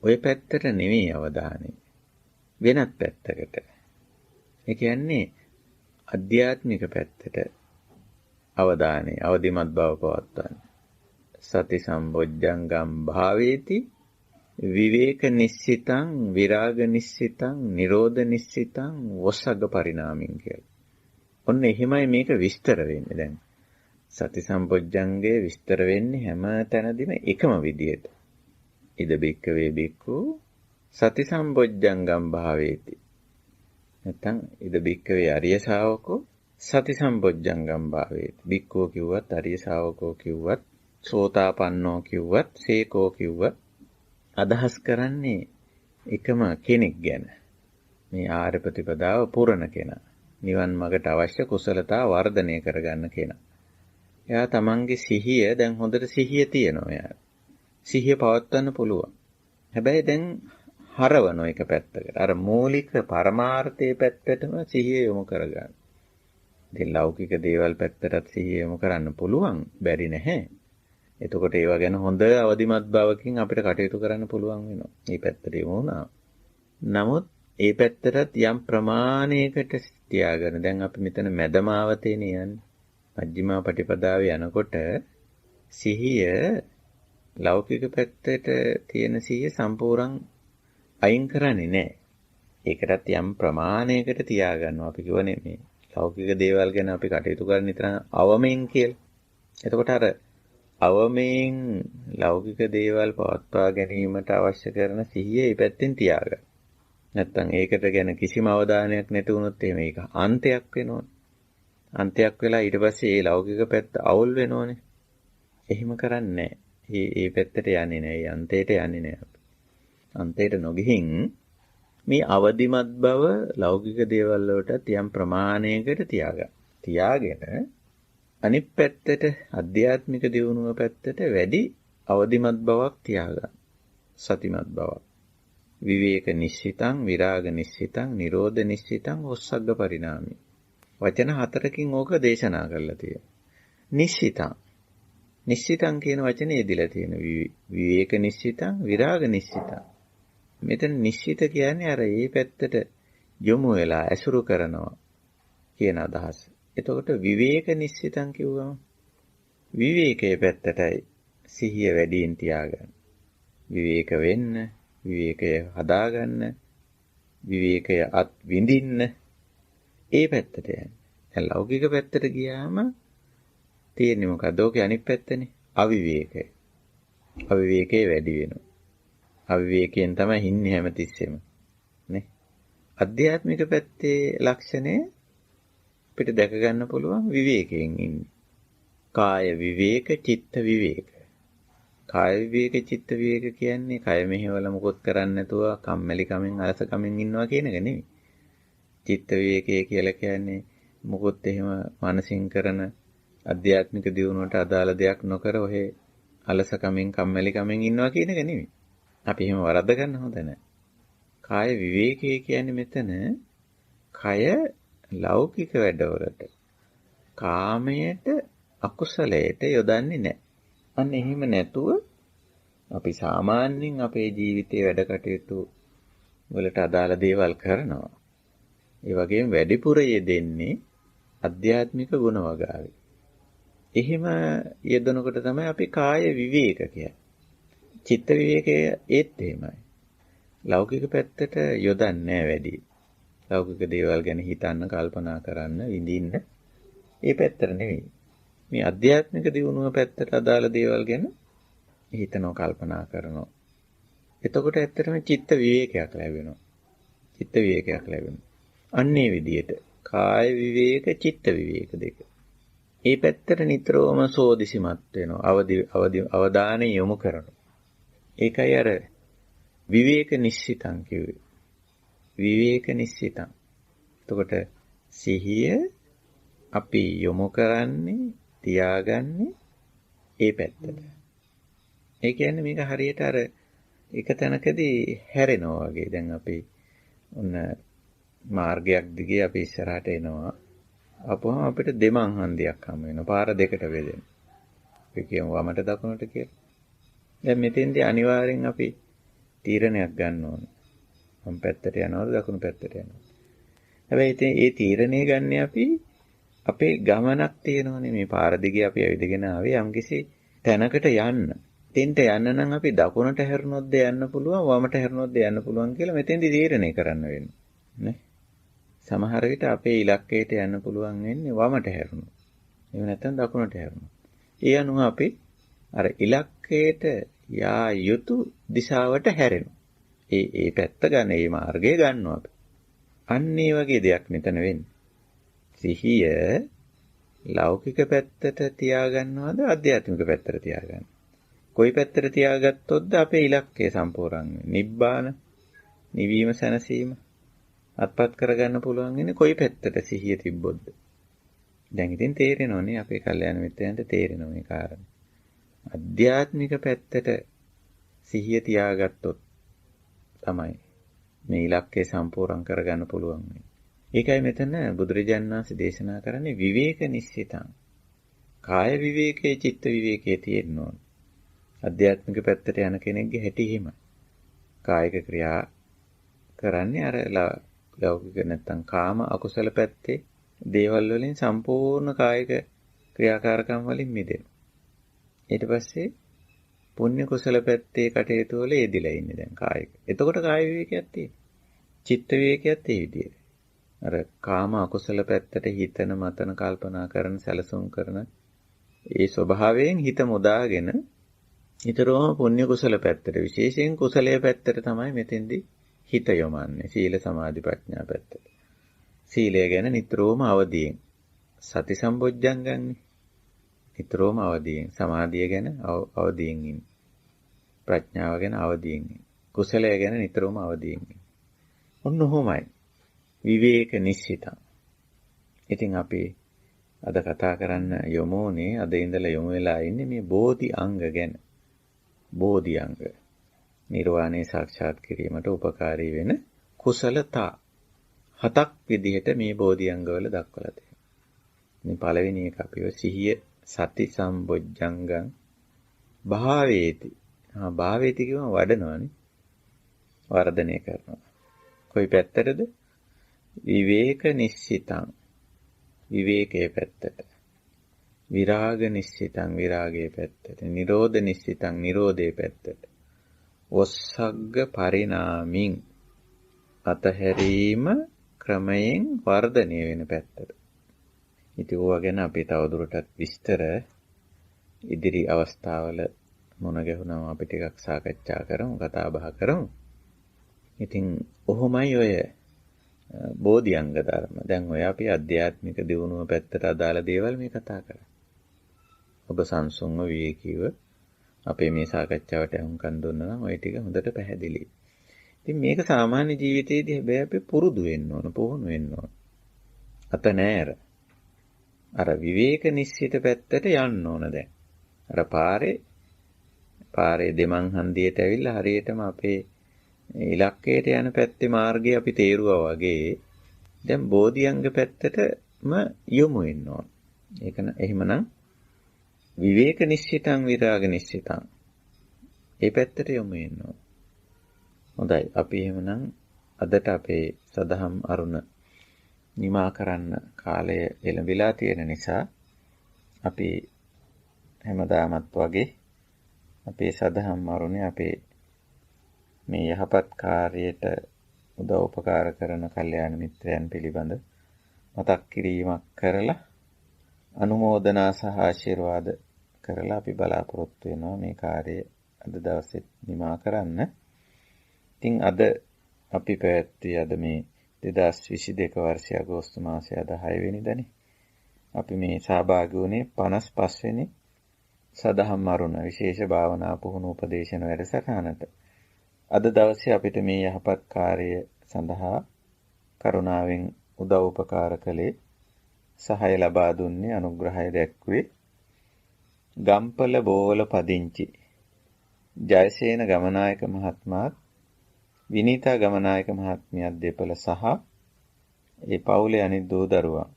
ওই පැත්තට නෙමෙයි අවධානය. වෙනත් පැත්තකට. ඒ කියන්නේ අධ්‍යාත්මික පැත්තට අවධානය අවදිමත් බව පවත්වන්න. සති සම්බොජ්ජංගම් භාවේති විවේක නිස්සිතං විරාග නිස්සිතං නිරෝධ නිස්සිතං වොස්සග්ග පරිණාමින් කියලා. ඔන්න එහෙමයි මේක විස්තර වෙන්නේ දැන්. සති සම්බොජ්ජංගේ විස්තර වෙන්නේ හැම තැනදීම එකම විදියට. ඉද බික්කවේ බික්කු සති සම්බොජ්ජංගම් භාවේති. නැත්නම් ඉද බික්කවේ අරිය ශාවකෝ සති සම්බොජ්ජංගම් භාවේති. බික්කෝ කිව්වත් අරිය ශාවකෝ කිව්වත් සෝතාපන්නෝ කිව්වත් සේකෝ කිව්වත් අදහස් කරන්නේ එකම කෙනෙක් ගැන. මේ ආර්ය ප්‍රතිපදාව පුරණ කෙනා. නිවන් මාර්ගට අවශ්‍ය කුසලතා වර්ධනය කරගන්න කෙනා. එයා තමන්ගේ සිහිය දැන් හොඳට සිහිය තියෙනවා එයා. සිහිය පවත්වන්න පුළුවන්. හැබැයි දැන් හරවන එක පැත්තකට. අර මූලික පරමාර්ථයේ පැත්තටම සිහිය යොමු කරගන්න. ඉතින් ලෞකික දේවල් පැත්තටත් සිහිය යොමු කරන්න පුළුවන්. බැරි නැහැ. එතකොට ඒවා ගැන හොඳ අවදිමත් බවකින් අපිට කටයුතු කරන්න පුළුවන් වෙනවා. මේ පැත්තට යමු වුණා. නමුත් ඒ පැත්තටත් යම් ප්‍රමාණයකට තියාගෙන දැන් අපි මෙතන මැදමාවතේනේ යන්නේ. මජ්ක්‍ධිමා පටිපදාවේ යනකොට සිහිය ලෞකික පැත්තට තියෙන සිහිය සම්පූර්ණ අයින් කරන්නේ නැහැ. ඒකටත් යම් ප්‍රමාණයකට තියාගන්නවා. අපි කියවනේ මේ ලෞකික දේවල් ගැන අපි කටයුතු කරන නිතරම අවමෙන් කියලා. එතකොට අර අවමෙන් ලෞකික දේවල් පවත්වා ගැනීමට අවශ්‍ය කරන සිහිය මේ පැත්තෙන් තියාගන්න. නැත්තම් ඒකට ගැන කිසිම අවධානයක් නැති වුණොත් එහෙම ඒක අන්තයක් වෙනවනේ. අන්තයක් වෙලා ඊට පස්සේ ඒ ලෞකික පැත්ත අවුල් වෙනවනේ. එහෙම කරන්නේ නැහැ. මේ පැත්තට යන්නේ නැහැ. ඒ අන්තයට යන්නේ නැහැ. අන්තයට නොගිහින් මේ අවදිමත් බව ලෞකික දේවල් වලට යම් ප්‍රමාණයකට තියාගෙන අනිත් පැත්තට අධ්‍යාත්මික දියුණුව පැත්තට වැඩි අවදිමත් බවක් තියාගන්න. සතිමත් බවක්. විවේක නිස්සිතං විරාග නිස්සිතං නිරෝධ නිස්සිතං ඔස්සග්ග පරිණාමි. වචන 4කින් ඕක දේශනා කරලා තියෙනවා. නිස්සිතං. නිස්සිතං කියන වචනේ යෙදিলা තියෙනවා. විවේක නිස්සිතං විරාග නිස්සිතං. මෙතන නිස්සිත කියන්නේ අර ඒ පැත්තට යොමු වෙලා ඇසුරු කරනවා කියන අදහස. එතකොට විවේක නිස්සිතං කිව්වම විවේකයේ පැත්තටයි සිහිය වැඩියෙන් තියාගන්න. විවේක වෙන්න, විවේකය හදාගන්න, විවේකය අත් විඳින්න ඒ පැත්තට යන්නේ. දැන් ලෞකික පැත්තට ගියාම තියෙන්නේ මොකද? ඕකේ අනිත් පැත්තනේ අවිවේකය. අවිවේකේ වැඩි වෙනවා. අවිවේකයෙන් තමයි ඉන්නේ හැමතිස්සෙම. නේ? අධ්‍යාත්මික පැත්තේ ලක්ෂණය අපිට දැක ගන්න පුළුවන් විවේකයෙන් ඉන්නේ. කාය විවේක, චිත්ත විවේක. කාය විවේක, චිත්ත විවේක කියන්නේ කය මෙහෙවල මොකොත් කරන්නේ නැතුව කම්මැලි කමෙන් අලස කමෙන් ඉන්නවා කියන එක නෙමෙයි. චිත්ත විවේකය කියලා කියන්නේ මොකොත් එහෙම මානසින් කරන අධ්‍යාත්මික දියුණුවට අදාළ දෙයක් නොකර ඔහේ අලස කමෙන් කම්මැලි කමෙන් ඉන්නවා කියන එක නෙමෙයි. අපි එහෙම වරද්ද ගන්න හොඳ නැහැ. කාය විවේකය කියන්නේ මෙතන කය ලෞකික වැඩවලට කාමයට අකුසලයට යොදන්නේ නැහැ. අන්න එහෙම නැතුව අපි සාමාන්‍යයෙන් අපේ ජීවිතයේ වැඩ කටයුතු වලට අදාළ දේවල් කරනවා. ඒ වගේම වැඩිපුර යෙදෙන්නේ අධ්‍යාත්මික ගුණ වගාවේ. එහෙම යෙදනකොට තමයි අපි කාය විවේක කියන්නේ. චිත්ත විවේකය ඒත් එහෙමයි. ලෞකික පැත්තට යොදන්නේ නැහැ වැඩි. ලෞකික දේවල් ගැන හිතන්න, කල්පනා කරන්න, විඳින්න ඒ පැත්තට නෙවෙයි. මේ අධ්‍යාත්මික දියුණුව පැත්තට අදාළ දේවල් ගැන හිතනවා, කල්පනා කරනවා. එතකොට ඇත්තටම චිත්ත විවේකයක් ලැබෙනවා. චිත්ත විවේකයක් ලැබෙනවා. අන්නේ විදියට කාය විවේක, චිත්ත විවේක දෙක. මේ පැත්තට නිතරම සෝදිසිමත් වෙනවා. අවධානය යොමු කරනවා. ඒකයි අර විවේක නිස්සිතං කිව්වේ. විවේක නිස්සිතං. එතකොට සිහිය අපි යොමු කරන්නේ, තියාගන්නේ ඒ පැත්තට. ඒ කියන්නේ මේක හරියට අර එක තැනකදී හැරෙනවා වගේ. දැන් අපි ඔන්න මාර්ගයක් දිගේ අපි ඉස්සරහට එනවා. අපුවම අපිට දෙමන් හන්දියක් හම් වෙනවා. පාර දෙකට බෙදෙන. අපි කියමු වමට දකුණට කියලා. දැන් මෙතෙන්දී අනිවාර්යෙන් අපි තීරණයක් ගන්න ඕනේ. වම් පැත්තට යනවද දකුණු පැත්තට යනවද? හැබැයි ඉතින් ඒ තීරණය ගන්න අපි අපේ ගමනක් තියෙනවනේ මේ පාර දිගේ අපි ඇවිදගෙන ආවේ යම්කිසි තැනකට යන්න. තෙන්ට යන්න නම් අපි දකුණට හැරුණොත්ද යන්න පුළුවන් වමට හැරුණොත්ද යන්න පුළුවන් කියලා මෙතෙන්දි තීරණය කරන්න වෙනවා. නේ? සමහර විට අපේ ඉලක්කයට යන්න පුළුවන් වෙන්නේ වමට හැරුණොත්. එහෙම නැත්නම් දකුණට හැරුණොත්. ඒ අනුව අපි අර ඉලක්කයට යා යුතු දිශාවට හැරෙනවා. ඒ පැත්ත ගන්න, ඒ මාර්ගය ගන්නවා අපි. අන්න ඒ වගේ දෙයක් මෙතන වෙන්නේ. සිහිය ලෞකික පැත්තට තියාගන්නවද ආධ්‍යාත්මික පැත්තට තියාගන්නවද? කොයි පැත්තට තියාගත්තොත්ද අපේ ඉලක්කය සම්පූර්ණ වෙන්නේ? නිබ්බාන, නිවීම සැනසීම අත්පත් කරගන්න පුළුවන් වෙන්නේ කොයි පැත්තට සිහිය තිබ්බොත්ද? දැන් ඉතින් තේරෙනවනේ අපේ කල්යාණ මිත්‍රයන්ට තේරෙනවා මේ කාරණා. ආධ්‍යාත්මික පැත්තට සිහිය තියාගත්තොත් තමයි මේ ඉලක්කය සම්පූර්ණ කරගන්න පුළුවන් වෙන්නේ. ඒකයි මෙතන බුදුරජාණන් වහන්සේ දේශනා කරන්නේ විවේක නිස්සිතං. කාය විවේකයේ චිත්ත විවේකයේ තියෙන්න ඕන. ආධ්‍යාත්මික පැත්තට යන කෙනෙක්ගේ හැටි එහෙමයි. කායික ක්‍රියා කරන්නේ අර ලෞකික නැත්තම් කාම අකුසල පැත්තේ දේවල් වලින් සම්පූර්ණ කායික ක්‍රියාකාරකම් වලින් මිදෙනවා. ඊට පස්සේ පුණ්‍ය කුසල පැත්තේ කටයුතු වල යෙදිලා ඉන්නේ දැන් කායික. එතකොට කාය විවේකයක් තියෙනවා. චිත්ත විවේකයක් ඒ විදිහට. අර කාම අකුසල පැත්තට හිතන මතන කල්පනා කරන සැලසුම් කරන ඒ ස්වභාවයෙන් හිත මුදාගෙන ඊතරම පුණ්‍ය කුසල පැත්තට විශේෂයෙන් කුසලයේ පැත්තට තමයි මෙතෙන්දී හිත යොමන්නේ. සීල සමාධි ප්‍රඥා පැත්තට. සීලය ගැන නිතරම අවදියෙන් සති සම්බොජ්ජංගන්නේ. නිතරම අවදියෙන් සමාධිය ගැන අවදියෙන් ඉන්න. ප්‍රඥාව ගැන අවදියෙන් ඉන්න. කුසලය ගැන නිතරම අවදියෙන් ඉන්න. ඔන්න ඔහොමයි. විවේක නිස්සිතං. ඉතින් අපි අද කතා කරන්න යමුනේ අද ඉඳලා යමු වෙලා ඉන්නේ මේ බෝධි අංග ගැන. බෝධි අංග. නිර්වාණය සාක්ෂාත් කිරීමට උපකාරී වෙන කුසලතා. 7ක් විදිහට මේ බෝධි අංගවල දක්වලා තියෙනවා. මේ පළවෙනි එක අපිව සිහිය සති සම්බොජ්ජංගං භාවේති. භාවේති කියවම වඩනවානේ. වර්ධනය කරනවා. කොයි පැත්තටද? විවේක නිස්සිතං. විවේකයේ පැත්තට. විරාග නිස්සිතං විරාගයේ පැත්තට. නිරෝධ නිස්සිතං නිරෝධයේ පැත්තට. වස්සග්ග පරිණාමින් අතහැරීම ක්‍රමයෙන් වර්ධනය වෙන පැත්තට. ඉතින් ඕවා ගැන අපි තවදුරටත් විස්තර ඉදිරි අවස්ථාවල මොන ගැහුණාම අපි ටිකක් සාකච්ඡා කරමු, කතා බහ කරමු. ඉතින් ඔහොමයි ඔය බෝධි අංග ධර්ම. දැන් ඔය අපි අධ්‍යාත්මික දියුණුව පැත්තට අදාළ දේවල් මේ කතා කරා. ඔබ සංසුන්ව විවේකීව අපේ මේ සාකච්ඡාවට අහුම්කම් දුන්නා නම් ওই ටික හොඳට පැහැදිලි. ඉතින් මේක සාමාන්‍ය ජීවිතයේදී හැබැයි අපි පුරුදු වෙන්න ඕන, පුහුණු වෙන්න ඕන. අත නෑර. අර විවේක නිස්සිත පැත්තට යන්න ඕන දැන්. අර පාරේ දෙමන් හන්දියට ඇවිල්ලා හරියටම අපේ ඉලක්කයට යන පැත්තේ මාර්ගය අපි තේරුවා වගේ දැන් බෝධිඅංග පැත්තටම යොමු වෙන්න ඕන. ඒක එහෙමනම් විවේක නිස්සිතං විරාග නිස්සිතං ඒ පැත්තට යොමු වෙන්න ඕන. හොඳයි අපි එහෙමනම් අදට අපේ සදහම් අරුණ නිමා කරන්න කාලය එළඹිලා තියෙන නිසා අපි හැමදාමත් වගේ අපේ සදහම් අරුණේ අපේ මේ යහපත් කාර්යයට උදව් උපකාර කරන කල්යාණ මිත්‍රයන් පිළිබඳ මතක් කිරීමක් කරලා අනුමෝදනා සහ ආශිර්වාද කරලා අපි බලාපොරොත්තු වෙනවා මේ කාර්යය අද දවසේ නිමා කරන්න. ඉතින් අද අපි පැවැත්වී අද මේ 2022 වර්ෂයේ අගෝස්තු මාසයේ 6 වෙනිදානේ අපි මේ සහභාගී වුණේ 55 වෙනි සදහම් අරුණ විශේෂ භාවනා පුහුණු උපදේශන වැඩසටහනට. අද දවසේ අපිට මේ යහපත් කාර්යය සඳහා කරුණාවෙන් උදව් උපකාර කළේ සහාය ලබා දුන්නේ අනුග්‍රහය දැක්ුවේ ගම්පල බෝවල පදිංචි ජයසේන ගමනායක මහත්මයාත් විනීතා ගමනායක මහත්මියත් දෙපළ සහ ඒ පවුලේ අනිත් දූ දරුවන්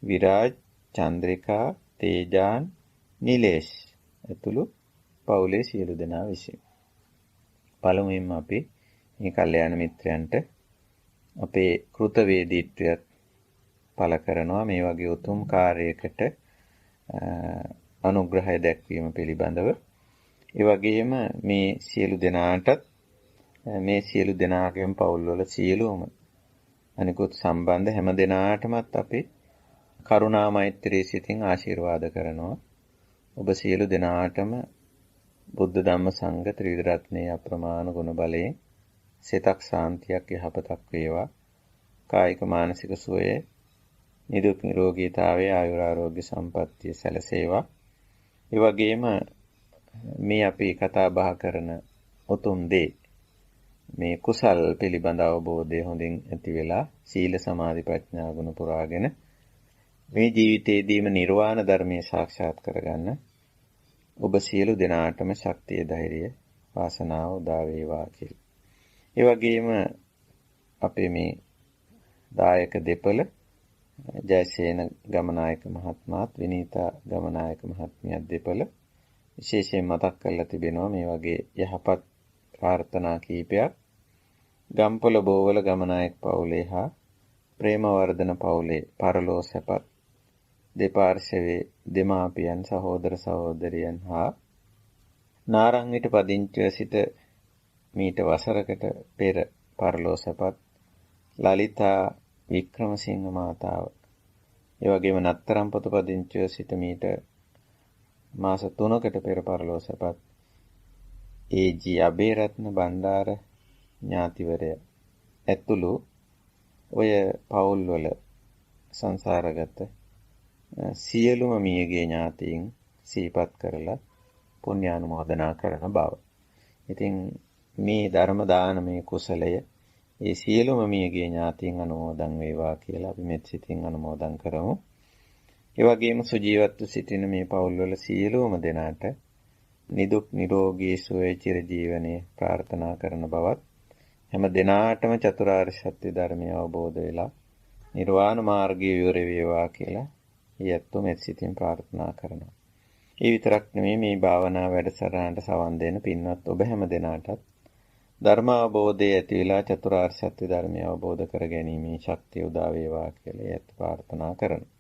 විරාජ් චන්ද්‍රිකා තේජාන් නිලේෂ් ඇතුළු පවුලේ සියලු දෙනා විසින් පළමුවෙන්ම අපි මේ කල්යාණ මිත්‍රයන්ට අපේ කෘතවේදීත්වයත් පළ කරනවා මේ වගේ උතුම් කාර්යයකට අනුග්‍රහය දැක්වීම පිළිබඳව. ඒ වගේම මේ සියලු දෙනාටත් මේ සියලු දෙනාගේම පවුල්වල සියලුම අනිකුත් සම්බන්ධ හැම දෙනාටමත් අපි කරුණා මෛත්‍රී සිතින් ආශිර්වාද කරනවා. ඔබ සියලු දෙනාටම බුද්ධ ධම්ම සංඝ ත්‍රිවිධ රත්නයේ අප්‍රමාණ ගුණ බලයෙන් සිතක් සාන්තියක් යහපතක් වේවා. කායික මානසික සුවය නිදුක් නිරෝගීතාවයේ ආයුරාෝග්‍ය සම්පන්නිය සැලසේවා. ඒ වගේම මේ අපි කතා බහ කරන උතුම් දේ මේ කුසල් පිළිබඳ අවබෝධය හොඳින් ඇති වෙලා සීල සමාධි ප්‍රඥා ගුණ පුරාගෙන මේ ජීවිතයේදීම නිර්වාණ ධර්මයේ සාක්ෂාත් කරගන්න ඔබ සියලු දෙනාටම ශක්තිය ධෛර්යය වාසනාව උදා වේවා කියලා. ඒ වගේම අපේ මේ දායක දෙපළ ජයසේන ගමනායක මහත්මයාත් විනීතා ගමනායක මහත්මියත් දෙපළ විශේෂයෙන් මතක් කරලා තිබෙනවා මේ වගේ යහපත් ප්‍රාර්ථනා කීපයක් ගම්පොළ බෝවල ගමනායක පවුලේ හා ප්‍රේමවර්ධන පවුලේ පරලෝ සැපත් දෙපාර්ශවයේ දෙමාපියන් සහෝදර සහෝදරියන් හා නාරංවිට පදිංචිව සිට මීට වසරකට පෙර පරලෝ සැපත් ලලිතා වික්‍රමසිංහ මාතාව ඒ වගේම නත්තරම් පොත පදිංචිව සිට මීට මාස 3කට පෙර පරලෝ සැපත් ඒ.ජී. අබේරත්න බණ්ඩාර ඥාතිවරය ඇතුළු ඔය පවුල්වල සංසාරගත සියලුම මියගේ ඥාතීන් සිහිපත් කරලා පුණ්‍යානුමෝදනා කරන බව. ඉතින් මේ ධර්ම දානමය කුසලය ඒ සියලුම මියගේ ඥාතීන් අනුමෝදන් වේවා කියලා අපි මෙත් සිතින් අනුමෝදන් කරමු. ඒ වගේම සුජීවත්ව සිටින මේ පවුල්වල සියලුම දෙනාට නිදුක් නිරෝගී සුවය චිර ජීවනයේ ප්‍රාර්ථනා කරන බවත් හැම දිනාටම චතුරාර්ය සත්‍ය ධර්මය අවබෝධ වෙලා නිර්වාණ මාර්ගය විවර වේවා කියලා යැත්තු මෙත් සිතින් ප්‍රාර්ථනා කරනවා. ඒ විතරක් නෙමෙයි මේ භාවනා වැඩසටහනට සවන් දෙන පින්වත් ඔබ හැම දිනාටත් ධර්ම අවබෝධය ඇති වෙලා චතුරාර්ය සත්‍ය ධර්මය අවබෝධ කර ගැනීමේ ශක්තිය උදා වේවා කියලා යැත්තු ප්‍රාර්ථනා කරනවා.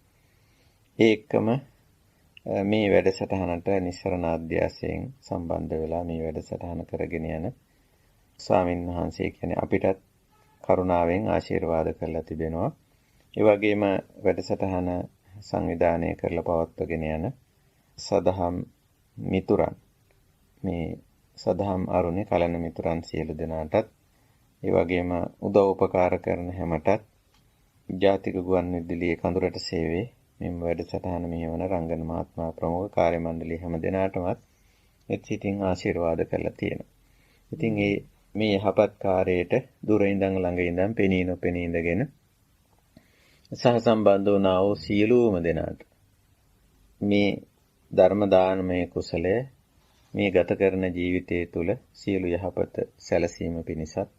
ඒ එක්කම මේ වැඩසටහනට නිස්සරණ අධ්‍යාසයෙන් සම්බන්ධ වෙලා මේ වැඩසටහන කරගෙන යන ස්වාමින් වහන්සේ කියන්නේ අපිටත් කරුණාවෙන් ආශිර්වාද කරලා තිබෙනවා. ඒ වගේම වැඩසටහන සංවිධානය කරලා පවත්වාගෙන යන සදහම් මිතුරන් මේ සදහම් අරුණේ කලන මිතුරන් සියලු දෙනාටත් ඒ වගේම උදව් උපකාර කරන හැමටත් ජාතික ගුවන්විදුලියේ කඳුරට සේවයේ මෙම වැඩසටහන මෙහෙවන රංගන මහත්මයා ප්‍රමුඛ කාර්ය මණ්ඩලයේ හැම දෙනාටමත් එත් සිතින් ආශිර්වාද කරලා තියෙනවා. ඉතින් මේ යහපත් කාර්යයට දුර ඉඳන් ළඟ ඉඳන් පෙනී නොපෙනී ඉඳගෙන සහ සම්බන්ධ වුණා වූ සියලුම දෙනාට මේ ධර්ම දානමය කුසලය මේ ගත කරන ජීවිතයේ තුල සියලු යහපත සැලසීම පිණිසත්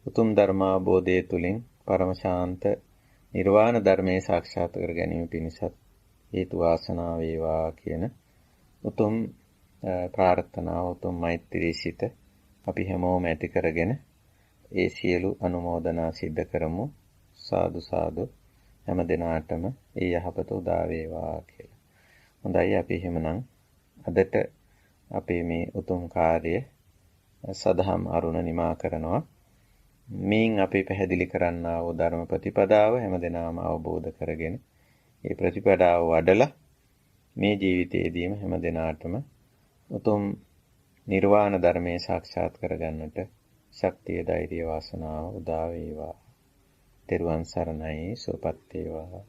උතුම් ධර්මාබෝධය තුලින් පරම ශාන්ත නිර්වාණ ධර්මයේ සාක්ෂාත් කර ගැනීම පිණිසත් හේතු වාසනා වේවා කියන උතුම් ප්‍රාර්ථනාව උතුම් මෛත්‍රී සිත අපි හැමෝම ඇති කරගෙන ඒ සියලු අනුමෝදනා සිද්ධ කරමු. සාදු සාදු හැම දිනාටම ඒ යහපත උදා වේවා කියලා. හොඳයි අපි එහෙමනම් අදට අපේ මේ උතුම් කාර්ය සදහම් අරුණ නිමා කරනවා. මේන් අපි පැහැදිලි කරන්නා වූ ධර්ම ප්‍රතිපදාව හැමදෙනාම අවබෝධ කරගෙන ඒ ප්‍රතිපදාව වඩලා මේ ජීවිතයේදීම හැමදෙනාටම උතුම් නිර්වාණ ධර්මයේ සාක්ෂාත් කරගන්නට ශක්තිය ධෛර්ය වාසනාව උදා වේවා. තෙරුවන් සරණයි සුවපත් වේවා.